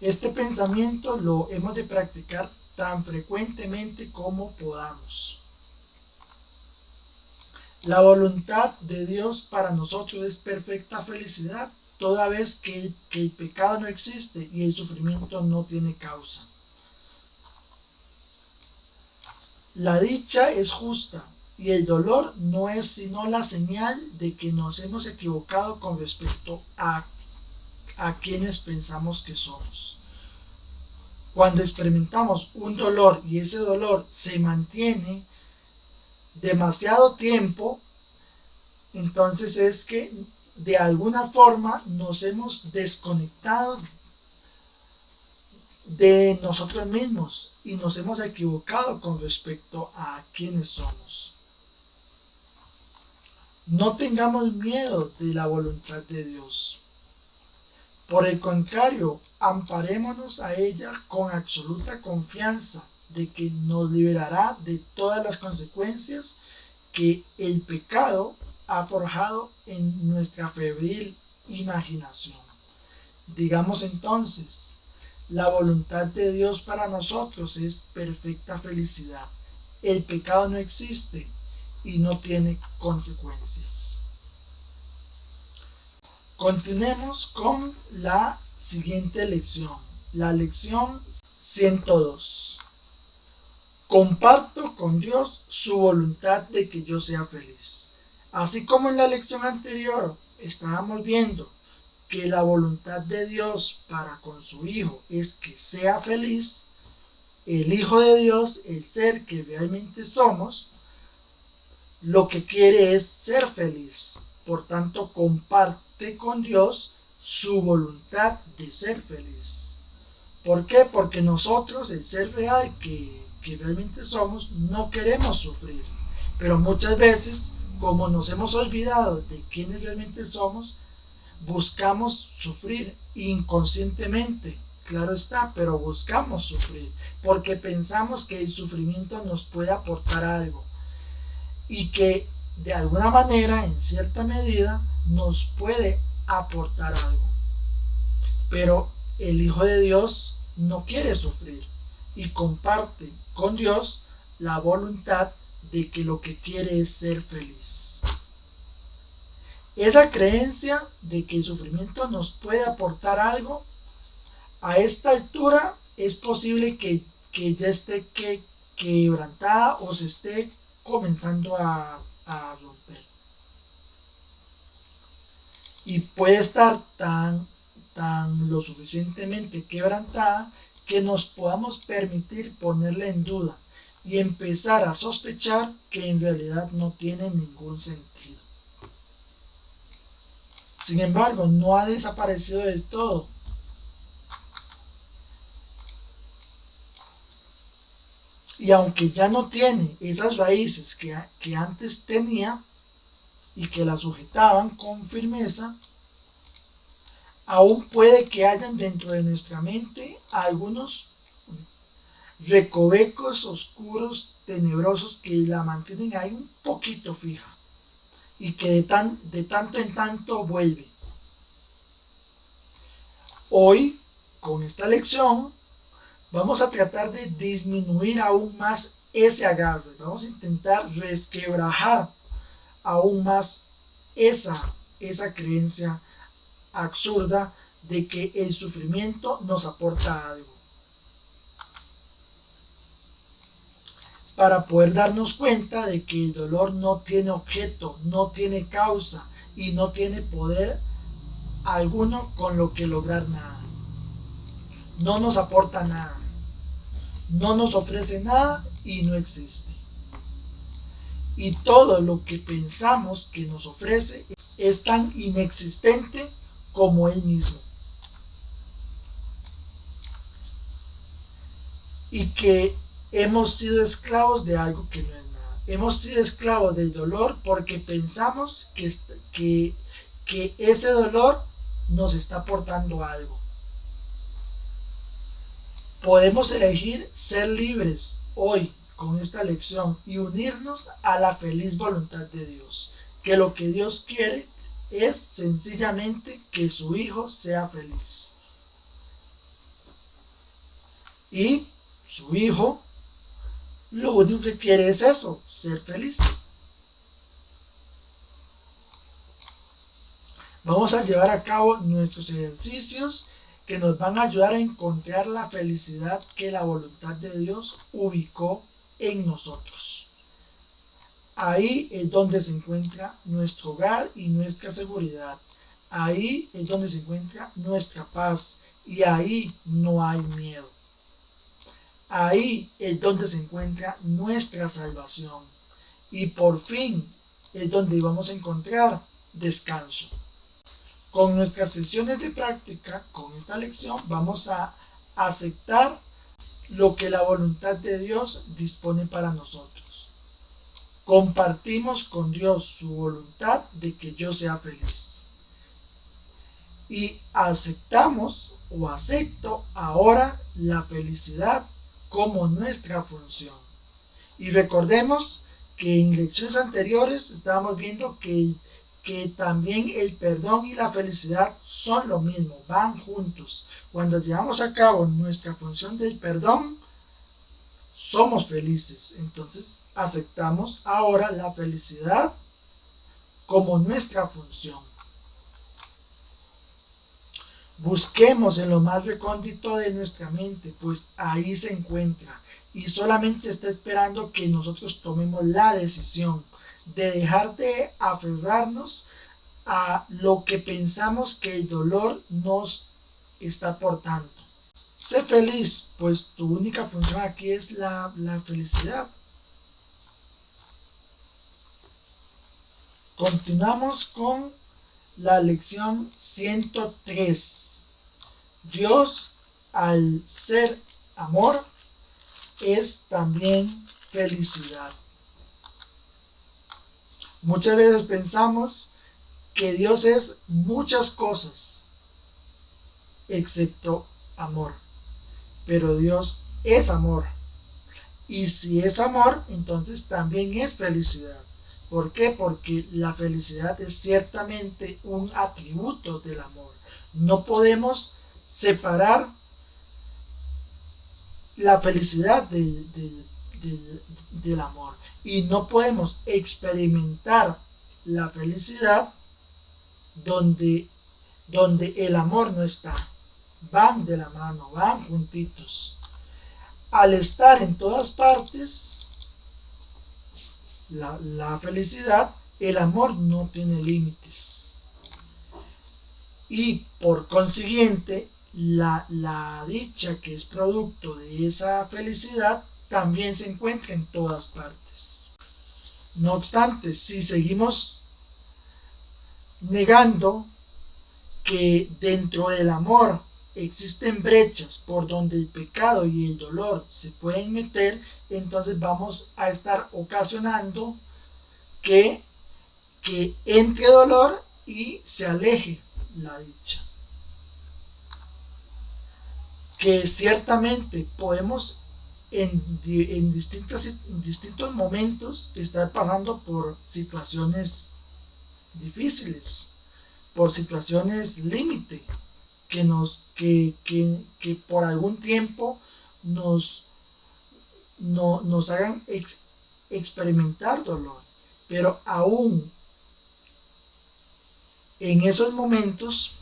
Este pensamiento lo hemos de practicar tan frecuentemente como podamos. La voluntad de Dios para nosotros es perfecta felicidad, toda vez que el pecado no existe y el sufrimiento no tiene causa. La dicha es justa y el dolor no es sino la señal de que nos hemos equivocado con respecto a quienes pensamos que somos. Cuando experimentamos un dolor y ese dolor se mantiene demasiado tiempo, entonces es que de alguna forma nos hemos desconectado de nosotros mismos y nos hemos equivocado con respecto a quiénes somos. No tengamos miedo de la voluntad de Dios. Por el contrario, amparémonos a ella con absoluta confianza de que nos liberará de todas las consecuencias que el pecado ha forjado en nuestra febril imaginación. Digamos entonces, la voluntad de Dios para nosotros es perfecta felicidad. El pecado no existe y no tiene consecuencias. Continuemos con la siguiente lección, la lección 102. Comparto con Dios su voluntad de que yo sea feliz. Así como en la lección anterior estábamos viendo que la voluntad de Dios para con su Hijo es que sea feliz, el Hijo de Dios, el ser que realmente somos, lo que quiere es ser feliz. Por tanto, comparte con Dios su voluntad de ser feliz. ¿Por qué? Porque nosotros, el ser real que realmente somos, no queremos sufrir. Pero muchas veces, como nos hemos olvidado de quiénes realmente somos, buscamos sufrir inconscientemente. Claro está, pero buscamos sufrir porque pensamos que el sufrimiento nos puede aportar algo y que de alguna manera, en cierta medida, nos puede aportar algo. Pero el Hijo de Dios no quiere sufrir y comparte con Dios la voluntad de que lo que quiere es ser feliz. Esa creencia de que el sufrimiento nos puede aportar algo, a esta altura es posible que ya esté quebrantada o se esté comenzando a romper. Y puede estar tan lo suficientemente quebrantada que nos podamos permitir ponerla en duda y empezar a sospechar que en realidad no tiene ningún sentido. Sin embargo, no ha desaparecido del todo. Y aunque ya no tiene esas raíces que antes tenía y que la sujetaban con firmeza, aún puede que hayan dentro de nuestra mente algunos recovecos oscuros, tenebrosos, que la mantienen ahí un poquito fija y que de tanto en tanto vuelve. Hoy, con esta lección, vamos a tratar de disminuir aún más ese agarre. Vamos a intentar resquebrajar aún más esa creencia absurda de que el sufrimiento nos aporta algo. Para poder darnos cuenta de que el dolor no tiene objeto, no tiene causa y no tiene poder alguno con lo que lograr nada. No nos aporta nada, no nos ofrece nada y no existe. Y todo lo que pensamos que nos ofrece es tan inexistente como él mismo. Y que hemos sido esclavos de algo que no es nada. Hemos sido esclavos del dolor porque pensamos que ese dolor nos está aportando algo. Podemos elegir ser libres hoy con esta lección y unirnos a la feliz voluntad de Dios. Que lo que Dios quiere es sencillamente que su Hijo sea feliz. Y su Hijo lo único que quiere es eso, ser feliz. Vamos a llevar a cabo nuestros ejercicios que nos van a ayudar a encontrar la felicidad que la voluntad de Dios ubicó en nosotros. Ahí es donde se encuentra nuestro hogar y nuestra seguridad. Ahí es donde se encuentra nuestra paz y ahí no hay miedo. Ahí es donde se encuentra nuestra salvación. Y por fin es donde vamos a encontrar descanso. Con nuestras sesiones de práctica, con esta lección, vamos a aceptar lo que la voluntad de Dios dispone para nosotros. Compartimos con Dios su voluntad de que yo sea feliz. Y aceptamos o acepto ahora la felicidad como nuestra función. Y recordemos que en lecciones anteriores estábamos viendo que también el perdón y la felicidad son lo mismo, van juntos. Cuando llevamos a cabo nuestra función del perdón, somos felices. Entonces aceptamos ahora la felicidad como nuestra función. Busquemos en lo más recóndito de nuestra mente, pues ahí se encuentra y solamente está esperando que nosotros tomemos la decisión de dejar de aferrarnos a lo que pensamos que el dolor nos está aportando. Sé feliz, pues tu única función aquí es la felicidad. Continuamos con la lección 103. Dios, al ser amor, es también felicidad. Muchas veces pensamos que Dios es muchas cosas, excepto amor. Pero Dios es amor. Y si es amor, entonces también es felicidad. ¿Por qué? Porque la felicidad es ciertamente un atributo del amor. No podemos separar la felicidad del amor. Y no podemos experimentar la felicidad donde el amor no está. Van de la mano, van juntitos. Al estar en todas partes, la felicidad, el amor no tiene límites. Y por consiguiente, la dicha que es producto de esa felicidad también se encuentra en todas partes. No obstante, si seguimos negando que dentro del amor existen brechas por donde el pecado y el dolor se pueden meter, entonces vamos a estar ocasionando que entre dolor y se aleje la dicha. Que ciertamente podemos en distintos momentos estar pasando por situaciones difíciles, por situaciones límite, que por algún tiempo nos hagan experimentar dolor. Pero aún en esos momentos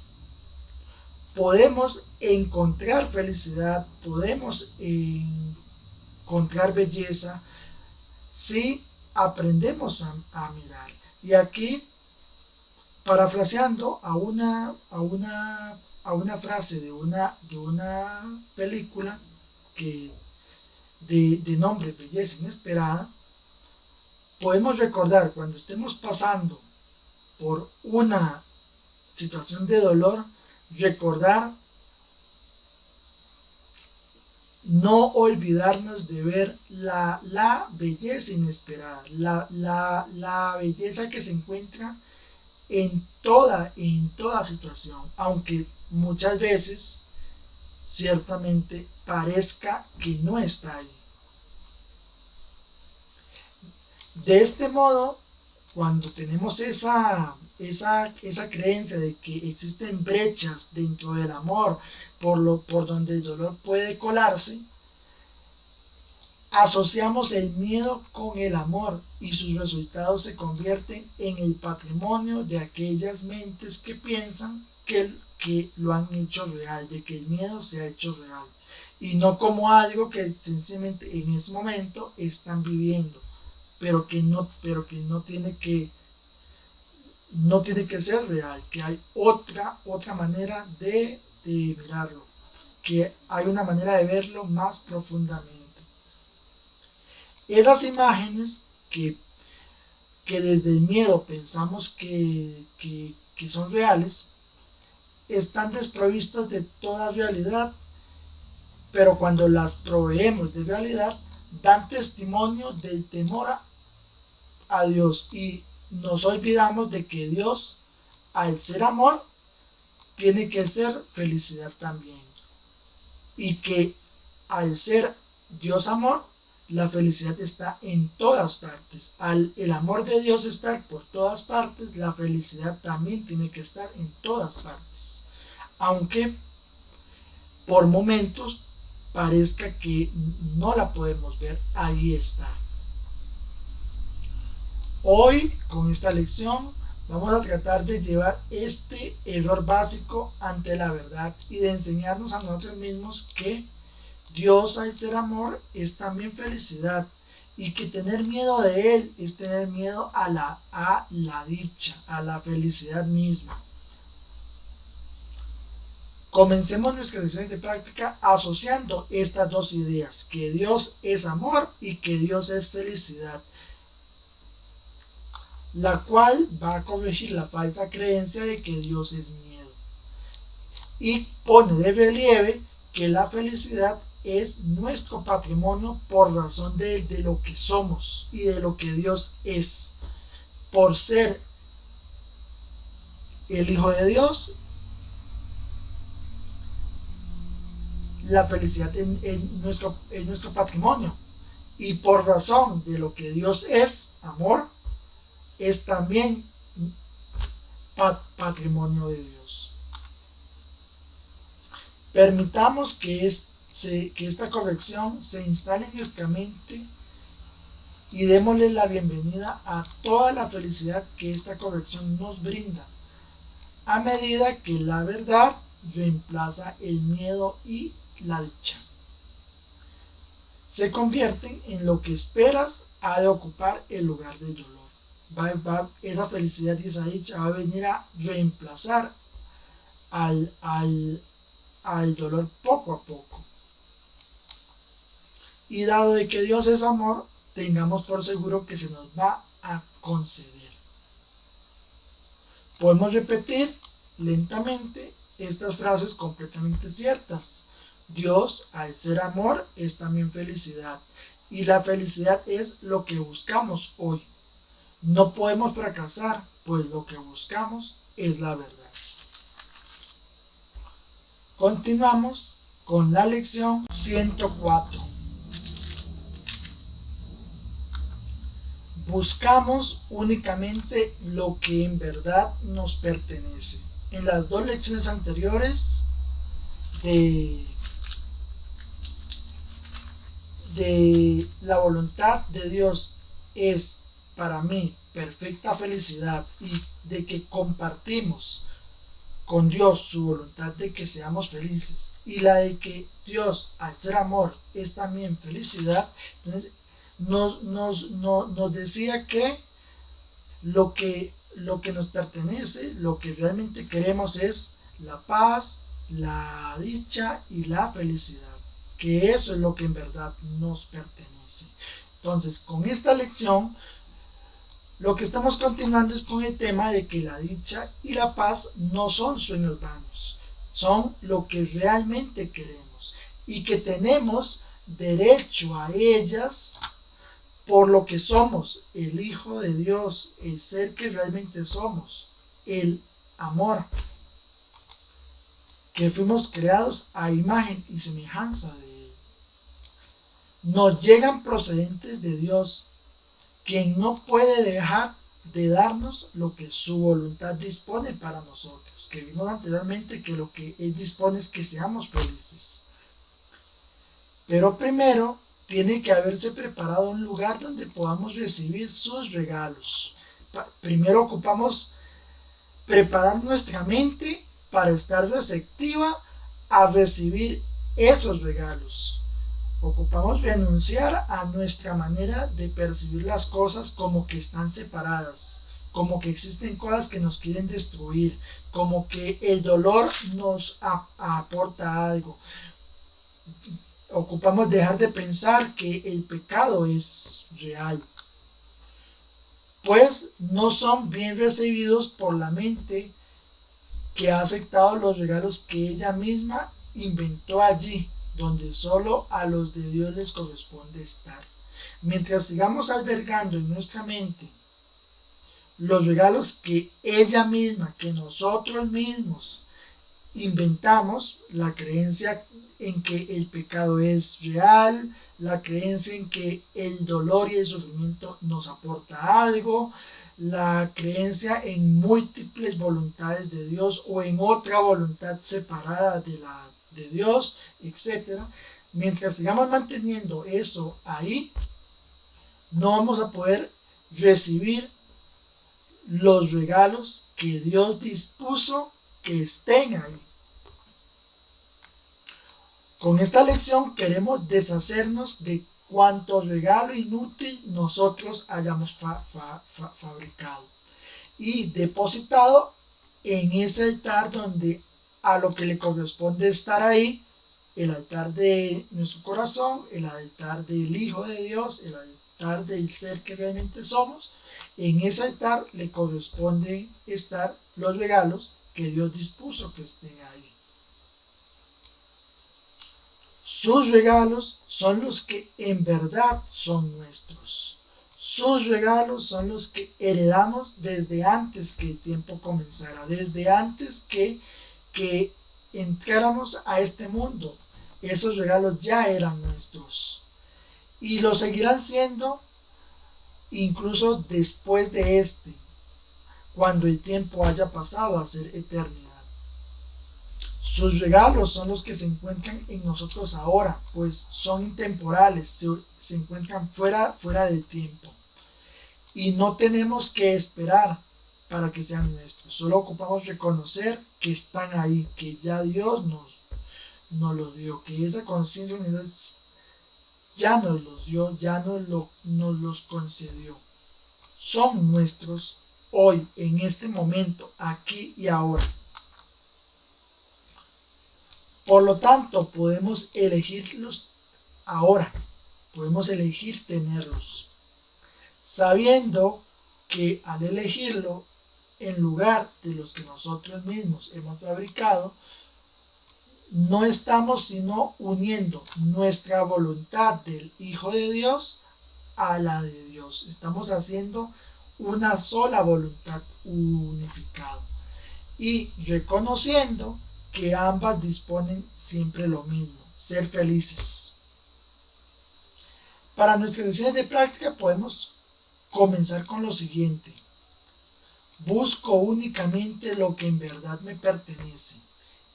podemos encontrar felicidad, podemos encontrar belleza si aprendemos a mirar. Y aquí, parafraseando a una frase de una película que de nombre Belleza Inesperada, podemos recordar cuando estemos pasando por una situación de dolor, recordar no olvidarnos de ver la belleza inesperada, la belleza que se encuentra en toda situación, aunque muchas veces ciertamente parezca que no está ahí. De este modo, cuando tenemos esa creencia de que existen brechas dentro del amor por donde el dolor puede colarse, asociamos el miedo con el amor y sus resultados se convierten en el patrimonio de aquellas mentes que piensan que lo han hecho real, de que el miedo se ha hecho real, y no como algo que sencillamente en ese momento están viviendo, pero que no tiene que ser real, que hay otra manera de mirarlo, que hay una manera de verlo más profundamente. Esas imágenes que desde el miedo pensamos que son reales, están desprovistas de toda realidad, pero cuando las proveemos de realidad, dan testimonio del temor a Dios, y nos olvidamos de que Dios, al ser amor, tiene que ser felicidad también, y que al ser Dios amor, la felicidad está en todas partes. Al el amor de Dios estar por todas partes, la felicidad también tiene que estar en todas partes. Aunque por momentos parezca que no la podemos ver, ahí está. Hoy, con esta lección, vamos a tratar de llevar este error básico ante la verdad y de enseñarnos a nosotros mismos que Dios, al ser amor, es también felicidad, y que tener miedo de Él es tener miedo a la dicha, a la felicidad misma. Comencemos nuestras lecciones de práctica asociando estas dos ideas, que Dios es amor y que Dios es felicidad, la cual va a corregir la falsa creencia de que Dios es miedo, y pone de relieve que la felicidad es nuestro patrimonio por razón de lo que somos y de lo que Dios es. Por ser el Hijo de Dios, la felicidad es nuestro patrimonio, y por razón de lo que Dios es, amor, es también patrimonio de Dios. Permitamos que esta corrección se instale en nuestra mente y démosle la bienvenida a toda la felicidad que esta corrección nos brinda, a medida que la verdad reemplaza el miedo y la dicha. Se convierten en lo que esperas ha de ocupar el lugar del dolor. Esa felicidad y esa dicha va a venir a reemplazar al dolor poco a poco. Y dado de que Dios es amor, tengamos por seguro que se nos va a conceder. Podemos repetir lentamente estas frases completamente ciertas. Dios, al ser amor, es también felicidad, y la felicidad es lo que buscamos hoy. No podemos fracasar, pues lo que buscamos es la verdad. Continuamos con la lección 104. Buscamos únicamente lo que en verdad nos pertenece. En las dos lecciones anteriores de la voluntad de Dios es para mí perfecta felicidad, y de que compartimos con Dios su voluntad de que seamos felices, y la de que Dios, al ser amor, es también felicidad. Entonces nos decía que lo que nos pertenece, lo que realmente queremos, es la paz, la dicha y la felicidad, que eso es lo que en verdad nos pertenece. Entonces, con esta lección, lo que estamos continuando es con el tema de que la dicha y la paz no son sueños vanos, son lo que realmente queremos, y que tenemos derecho a ellas por lo que somos, el Hijo de Dios, el ser que realmente somos, el amor, que fuimos creados a imagen y semejanza de Él. Nos llegan procedentes de Dios, quien no puede dejar de darnos lo que su voluntad dispone para nosotros, que vimos anteriormente que lo que Él dispone es que seamos felices. Pero primero tiene que haberse preparado un lugar donde podamos recibir sus regalos. Primero ocupamos preparar nuestra mente para estar receptiva a recibir esos regalos. Ocupamos renunciar a nuestra manera de percibir las cosas como que están separadas, como que existen cosas que nos quieren destruir, como que el dolor nos aporta algo. ocupamos dejar de pensar que el pecado es real, pues no son bien recibidos por la mente que ha aceptado los regalos que ella misma inventó allí, donde solo a los de Dios les corresponde estar. Mientras sigamos albergando en nuestra mente los regalos que ella misma, que nosotros mismos inventamos, la creencia en que el pecado es real, la creencia en que el dolor y el sufrimiento nos aporta algo, la creencia en múltiples voluntades de Dios o en otra voluntad separada de la de Dios, etcétera. Mientras sigamos manteniendo eso ahí, no vamos a poder recibir los regalos que Dios dispuso que estén ahí. Con esta lección queremos deshacernos de cuanto regalo inútil nosotros hayamos fabricado y depositado en ese altar donde a lo que le corresponde estar ahí, el altar de nuestro corazón, el altar del Hijo de Dios, el altar del ser que realmente somos. En ese altar le corresponde estar los regalos que Dios dispuso que estén ahí. Sus regalos son los que en verdad son nuestros. Sus regalos son los que heredamos desde antes que el tiempo comenzara, desde antes que entráramos a este mundo. Esos regalos ya eran nuestros y lo seguirán siendo incluso después de este, cuando el tiempo haya pasado a ser eternidad. Sus regalos son los que se encuentran en nosotros ahora, pues son intemporales, se encuentran fuera del tiempo. Y no tenemos que esperar para que sean nuestros, solo ocupamos reconocer que están ahí, que ya Dios nos los dio, que esa conciencia universal ya nos los dio, ya nos los concedió. Son nuestros hoy, en este momento, aquí y ahora. Por lo tanto, podemos elegirlos ahora, podemos elegir tenerlos, sabiendo que al elegirlo, en lugar de los que nosotros mismos hemos fabricado, no estamos sino uniendo nuestra voluntad del Hijo de Dios a la de Dios. Estamos haciendo una sola voluntad unificada y reconociendo que ambas disponen siempre lo mismo, ser felices. Para nuestras sesiones de práctica podemos comenzar con lo siguiente. Busco únicamente lo que en verdad me pertenece,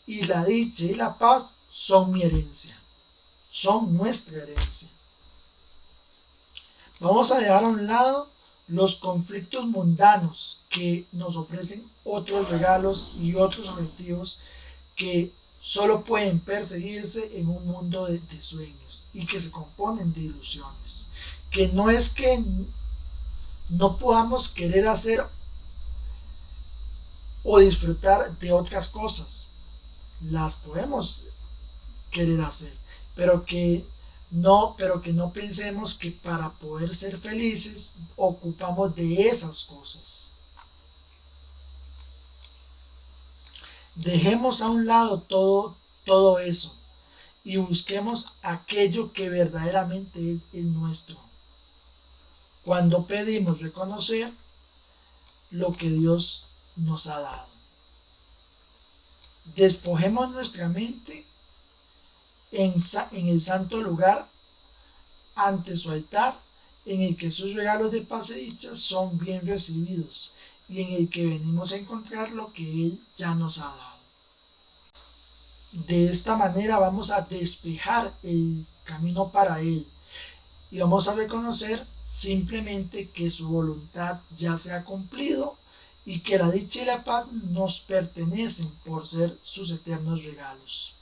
y la dicha y la paz son mi herencia, son nuestra herencia. Vamos a dejar a un lado los conflictos mundanos que nos ofrecen otros regalos y otros objetivos que solo pueden perseguirse en un mundo de sueños y que se componen de ilusiones. Que no es que no podamos querer hacer o disfrutar de otras cosas, las podemos querer hacer, pero que no pensemos que para poder ser felices ocupamos de esas cosas. Dejemos a un lado todo eso y busquemos aquello que verdaderamente es nuestro. Cuando pedimos reconocer lo que Dios nos ha dado. Despojemos nuestra mente en el santo lugar ante su altar, en el que sus regalos de paz y dicha son bien recibidos y en el que venimos a encontrar lo que Él ya nos ha dado. De esta manera vamos a despejar el camino para Él y vamos a reconocer simplemente que su voluntad ya se ha cumplido y que la dicha y la paz nos pertenecen por ser sus eternos regalos.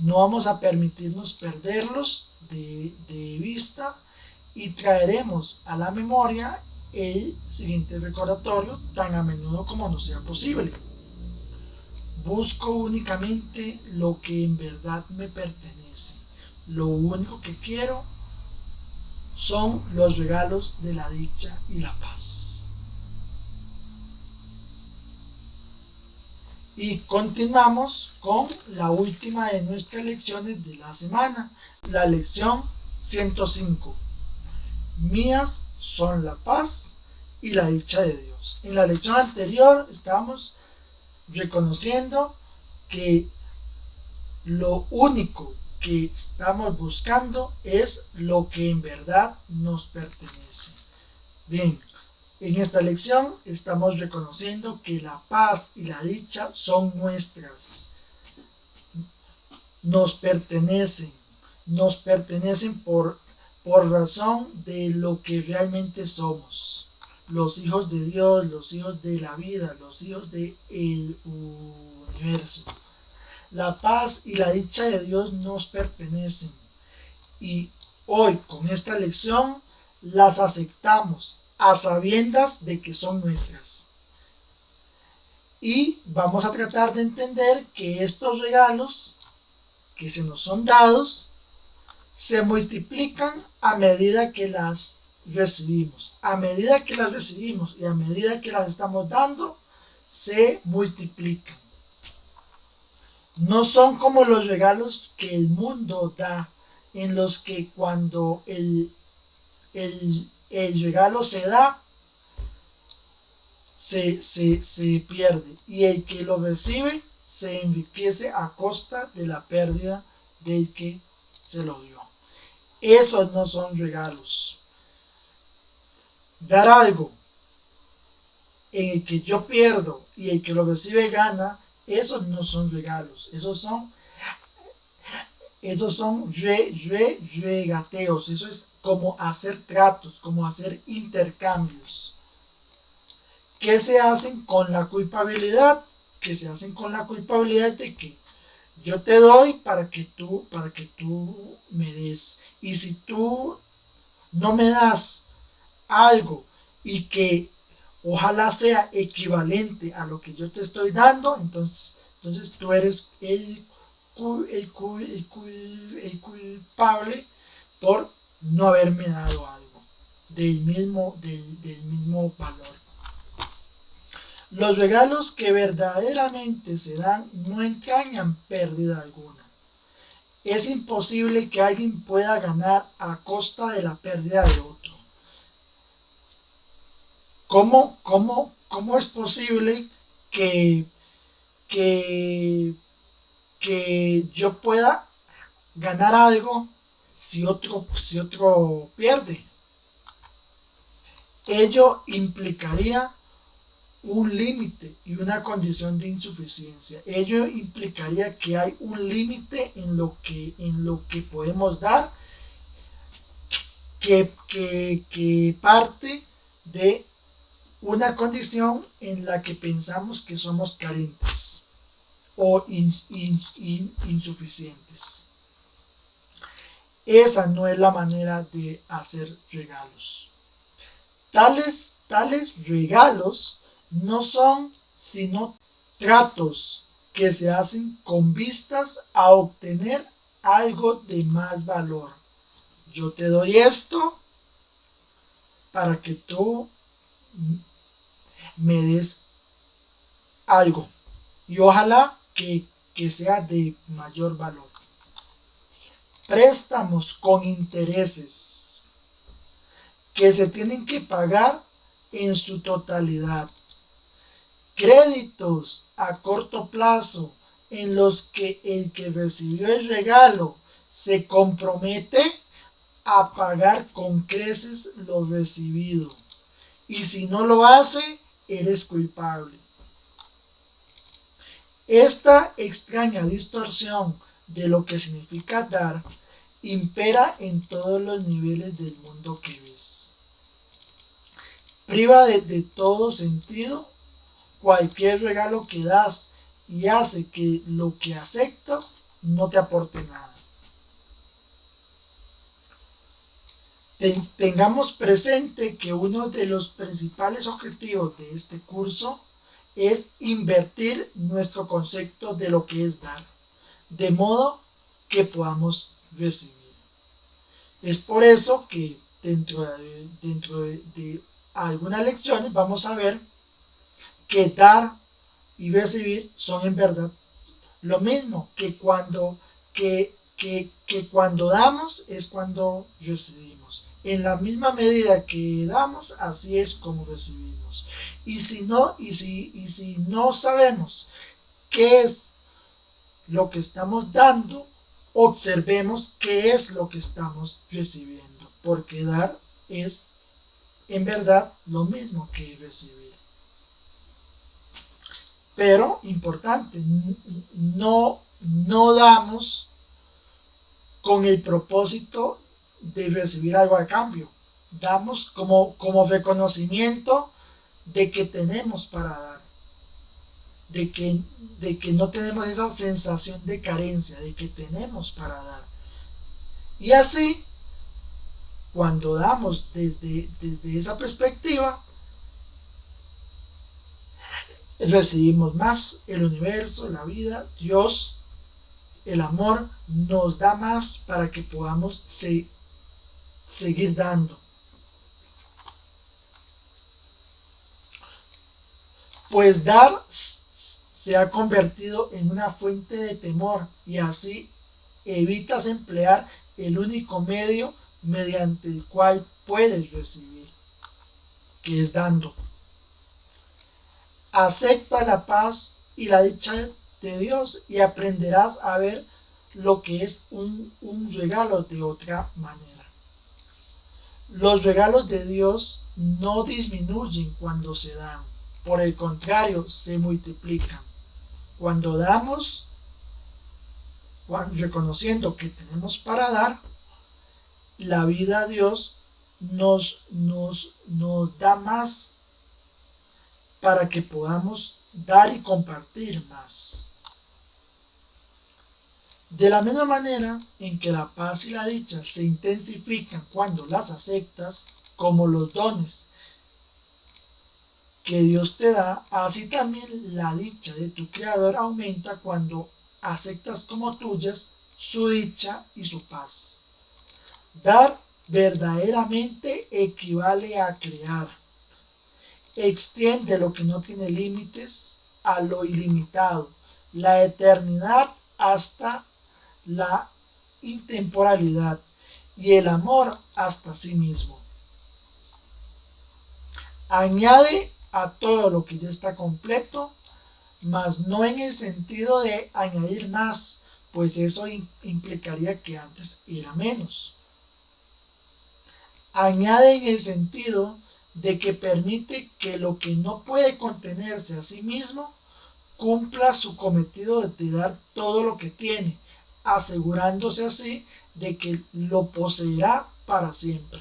No vamos a permitirnos perderlos de vista y traeremos a la memoria el siguiente recordatorio tan a menudo como nos sea posible. busco únicamente lo que en verdad me pertenece. Lo único que quiero son los regalos de la dicha y la paz. Y continuamos con la última de nuestras lecciones de la semana, la lección 105. Mías son la paz y la dicha de Dios. En la lección anterior estábamos reconociendo que lo único que estamos buscando es lo que en verdad nos pertenece. Bien, en esta lección estamos reconociendo que la paz y la dicha son nuestras. Nos pertenecen por razón de lo que realmente somos. Los hijos de Dios, los hijos de la vida, los hijos del universo. La paz y la dicha de Dios nos pertenecen. Y hoy con esta lección las aceptamos a sabiendas de que son nuestras. Y vamos a tratar de entender que estos regalos que se nos son dados se multiplican a medida que las recibimos. A medida que las recibimos y a medida que las estamos dando, se multiplican. No son como los regalos que el mundo da, en los que cuando el regalo se da, se pierde, y el que lo recibe se enriquece a costa de la pérdida del que se lo dio. Esos no son regalos. Dar algo en el que yo pierdo y el que lo recibe gana, esos no son regalos. Esos son regateos. Eso es como hacer tratos, como hacer intercambios. ¿Qué se hacen con la culpabilidad? Que se hacen con la culpabilidad de que yo te doy para que tú me des. Y si tú no me das algo y que ojalá sea equivalente a lo que yo te estoy dando, entonces tú eres el culpable por no haberme dado algo del mismo valor. Los regalos que verdaderamente se dan no entrañan pérdida alguna. Es imposible que alguien pueda ganar a costa de la pérdida de otro. ¿Cómo es posible que yo pueda ganar algo si otro pierde? Ello implicaría un límite y una condición de insuficiencia. Ello implicaría que hay un límite en lo que podemos dar, que parte de una condición en la que pensamos que somos carentes o insuficientes. Esa no es la manera de hacer regalos. Tales regalos no son sino tratos que se hacen con vistas a obtener algo de más valor. Yo te doy esto para que tú me des algo, y ojalá que sea de mayor valor. Préstamos con intereses que se tienen que pagar en su totalidad. Créditos a corto plazo en los que el que recibió el regalo se compromete a pagar con creces lo recibido. Y si no lo hace, eres culpable. Esta extraña distorsión de lo que significa dar impera en todos los niveles del mundo que ves. Priva de todo sentido cualquier regalo que das y hace que lo que aceptas no te aporte nada. Tengamos presente que uno de los principales objetivos de este curso es invertir nuestro concepto de lo que es dar, de modo que podamos recibir. Es por eso que dentro de algunas lecciones vamos a ver que dar y recibir son en verdad lo mismo, que cuando damos es cuando recibimos. En la misma medida que damos, así es como recibimos. Y si no sabemos qué es lo que estamos dando, observemos qué es lo que estamos recibiendo, porque dar es en verdad lo mismo que recibir. Pero, importante, no damos con el propósito de recibir algo a cambio. Damos como reconocimiento de que tenemos para dar, de que no tenemos esa sensación de carencia, de que tenemos para dar. Y así, cuando damos desde esa perspectiva, recibimos más. El universo, la vida, Dios, el amor nos da más para que podamos seguir dando. Pues dar se ha convertido en una fuente de temor y así evitas emplear el único medio mediante el cual puedes recibir, que es dando. Acepta la paz y la dicha de Dios y aprenderás a ver lo que es un regalo de otra manera. Los regalos de Dios no disminuyen cuando se dan, por el contrario, se multiplican. Cuando damos, reconociendo que tenemos para dar, la vida a Dios nos da más para que podamos dar y compartir más. De la misma manera en que la paz y la dicha se intensifican cuando las aceptas como los dones que Dios te da, así también la dicha de tu Creador aumenta cuando aceptas como tuyas su dicha y su paz. Dar verdaderamente equivale a crear. Extiende lo que no tiene límites a lo ilimitado, la eternidad hasta la intemporalidad y el amor hasta sí mismo. Añade a todo lo que ya está completo, mas no en el sentido de añadir más, pues eso implicaría que antes era menos. Añade en el sentido de que permite que lo que no puede contenerse a sí mismo cumpla su cometido de dar todo lo que tiene, asegurándose así de que lo poseerá para siempre.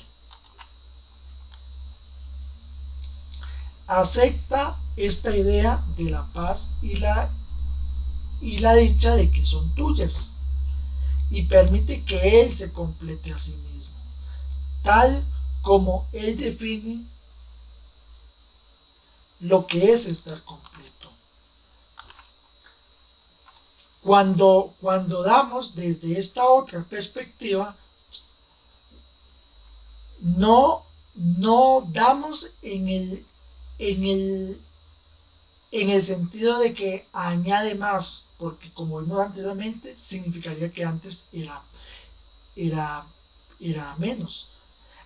Acepta esta idea de la paz y la dicha de que son tuyas y permite que Él se complete a sí mismo, tal como Él define lo que es estar completo. Cuando damos desde esta otra perspectiva, no damos en el sentido de que añade más, porque como vimos anteriormente, significaría que antes era menos.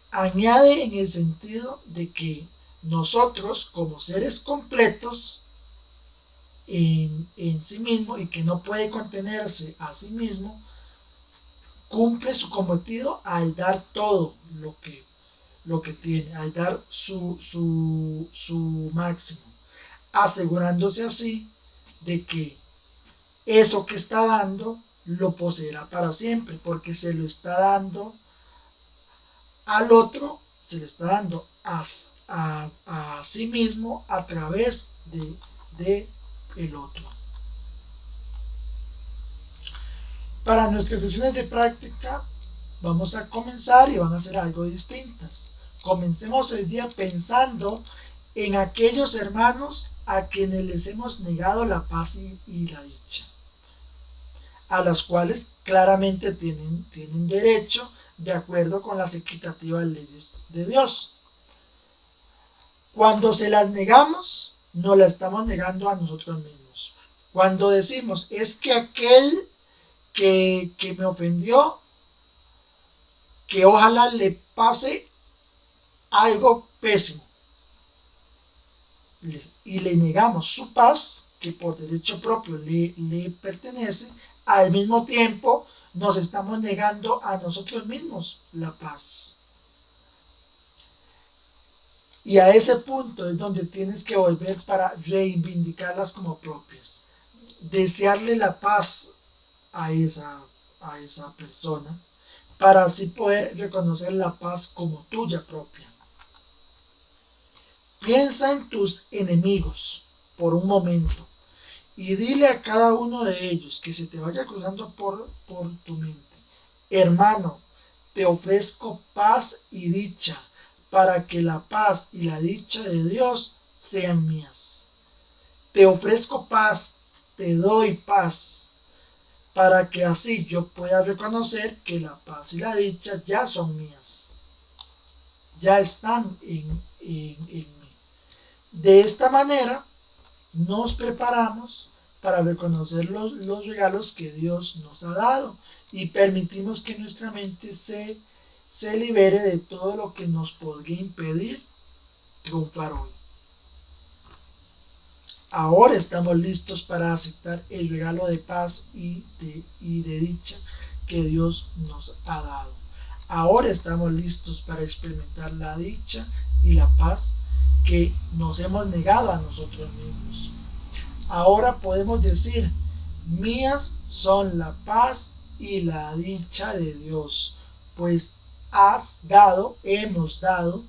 Añade en el sentido de que nosotros, como seres completos en sí mismo y que no puede contenerse a sí mismo, cumple su cometido al dar todo lo que tiene, al dar su máximo, asegurándose así de que eso que está dando lo poseerá para siempre, porque se lo está dando al otro, se le está dando a sí mismo a través de el otro. Para nuestras sesiones de práctica vamos a comenzar y van a ser algo distintas. Comencemos el día pensando en aquellos hermanos a quienes les hemos negado la paz y la dicha, a las cuales claramente tienen derecho de acuerdo con las equitativas leyes de Dios. Cuando se las negamos, nos la estamos negando a nosotros mismos. Cuando decimos, es que aquel que me ofendió, que ojalá le pase algo pésimo, y le negamos su paz, que por derecho propio le pertenece, al mismo tiempo nos estamos negando a nosotros mismos la paz. Y a ese punto es donde tienes que volver para reivindicarlas como propias. Desearle la paz a esa persona para así poder reconocer la paz como tuya propia. Piensa en tus enemigos por un momento y dile a cada uno de ellos que se te vaya cruzando por tu mente: hermano, te ofrezco paz y dicha, para que la paz y la dicha de Dios sean mías. Te ofrezco paz, te doy paz, para que así yo pueda reconocer que la paz y la dicha ya son mías, ya están en mí. De esta manera nos preparamos para reconocer los regalos que Dios nos ha dado y permitimos que nuestra mente se libere de todo lo que nos podría impedir triunfar hoy. Ahora estamos listos para aceptar el regalo de paz y de dicha que Dios nos ha dado. Ahora estamos listos para experimentar la dicha y la paz que nos hemos negado a nosotros mismos. Ahora podemos decir: mías son la paz y la dicha de Dios, pues hemos dado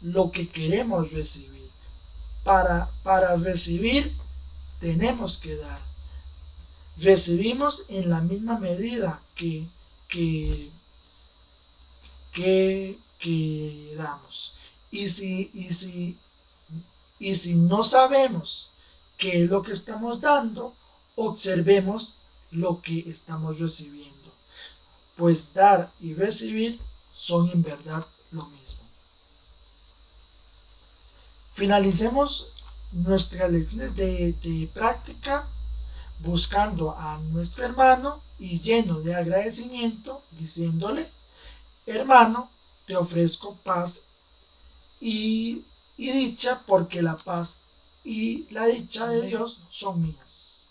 lo que queremos recibir. Para recibir tenemos que dar. Recibimos en la misma medida que damos. Y si no sabemos qué es lo que estamos dando, observemos lo que estamos recibiendo, pues dar y recibir son en verdad lo mismo. Finalicemos nuestras lecciones de práctica buscando a nuestro hermano y lleno de agradecimiento, diciéndole: hermano, te ofrezco paz y dicha, porque la paz y la dicha de Dios son mías.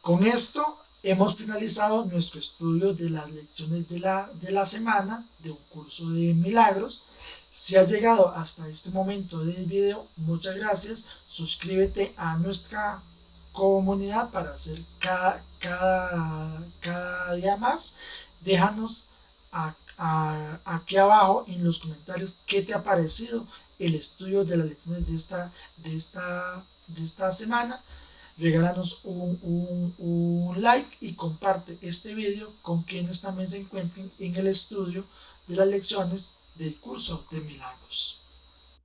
Con esto hemos finalizado nuestro estudio de las lecciones de la semana de un curso de milagros. Si has llegado hasta este momento del video, muchas gracias. Suscríbete a nuestra comunidad para hacer cada día más. Déjanos aquí abajo en los comentarios qué te ha parecido el estudio de las lecciones de esta semana. Regálanos un like y comparte este video con quienes también se encuentren en el estudio de las lecciones del curso de milagros.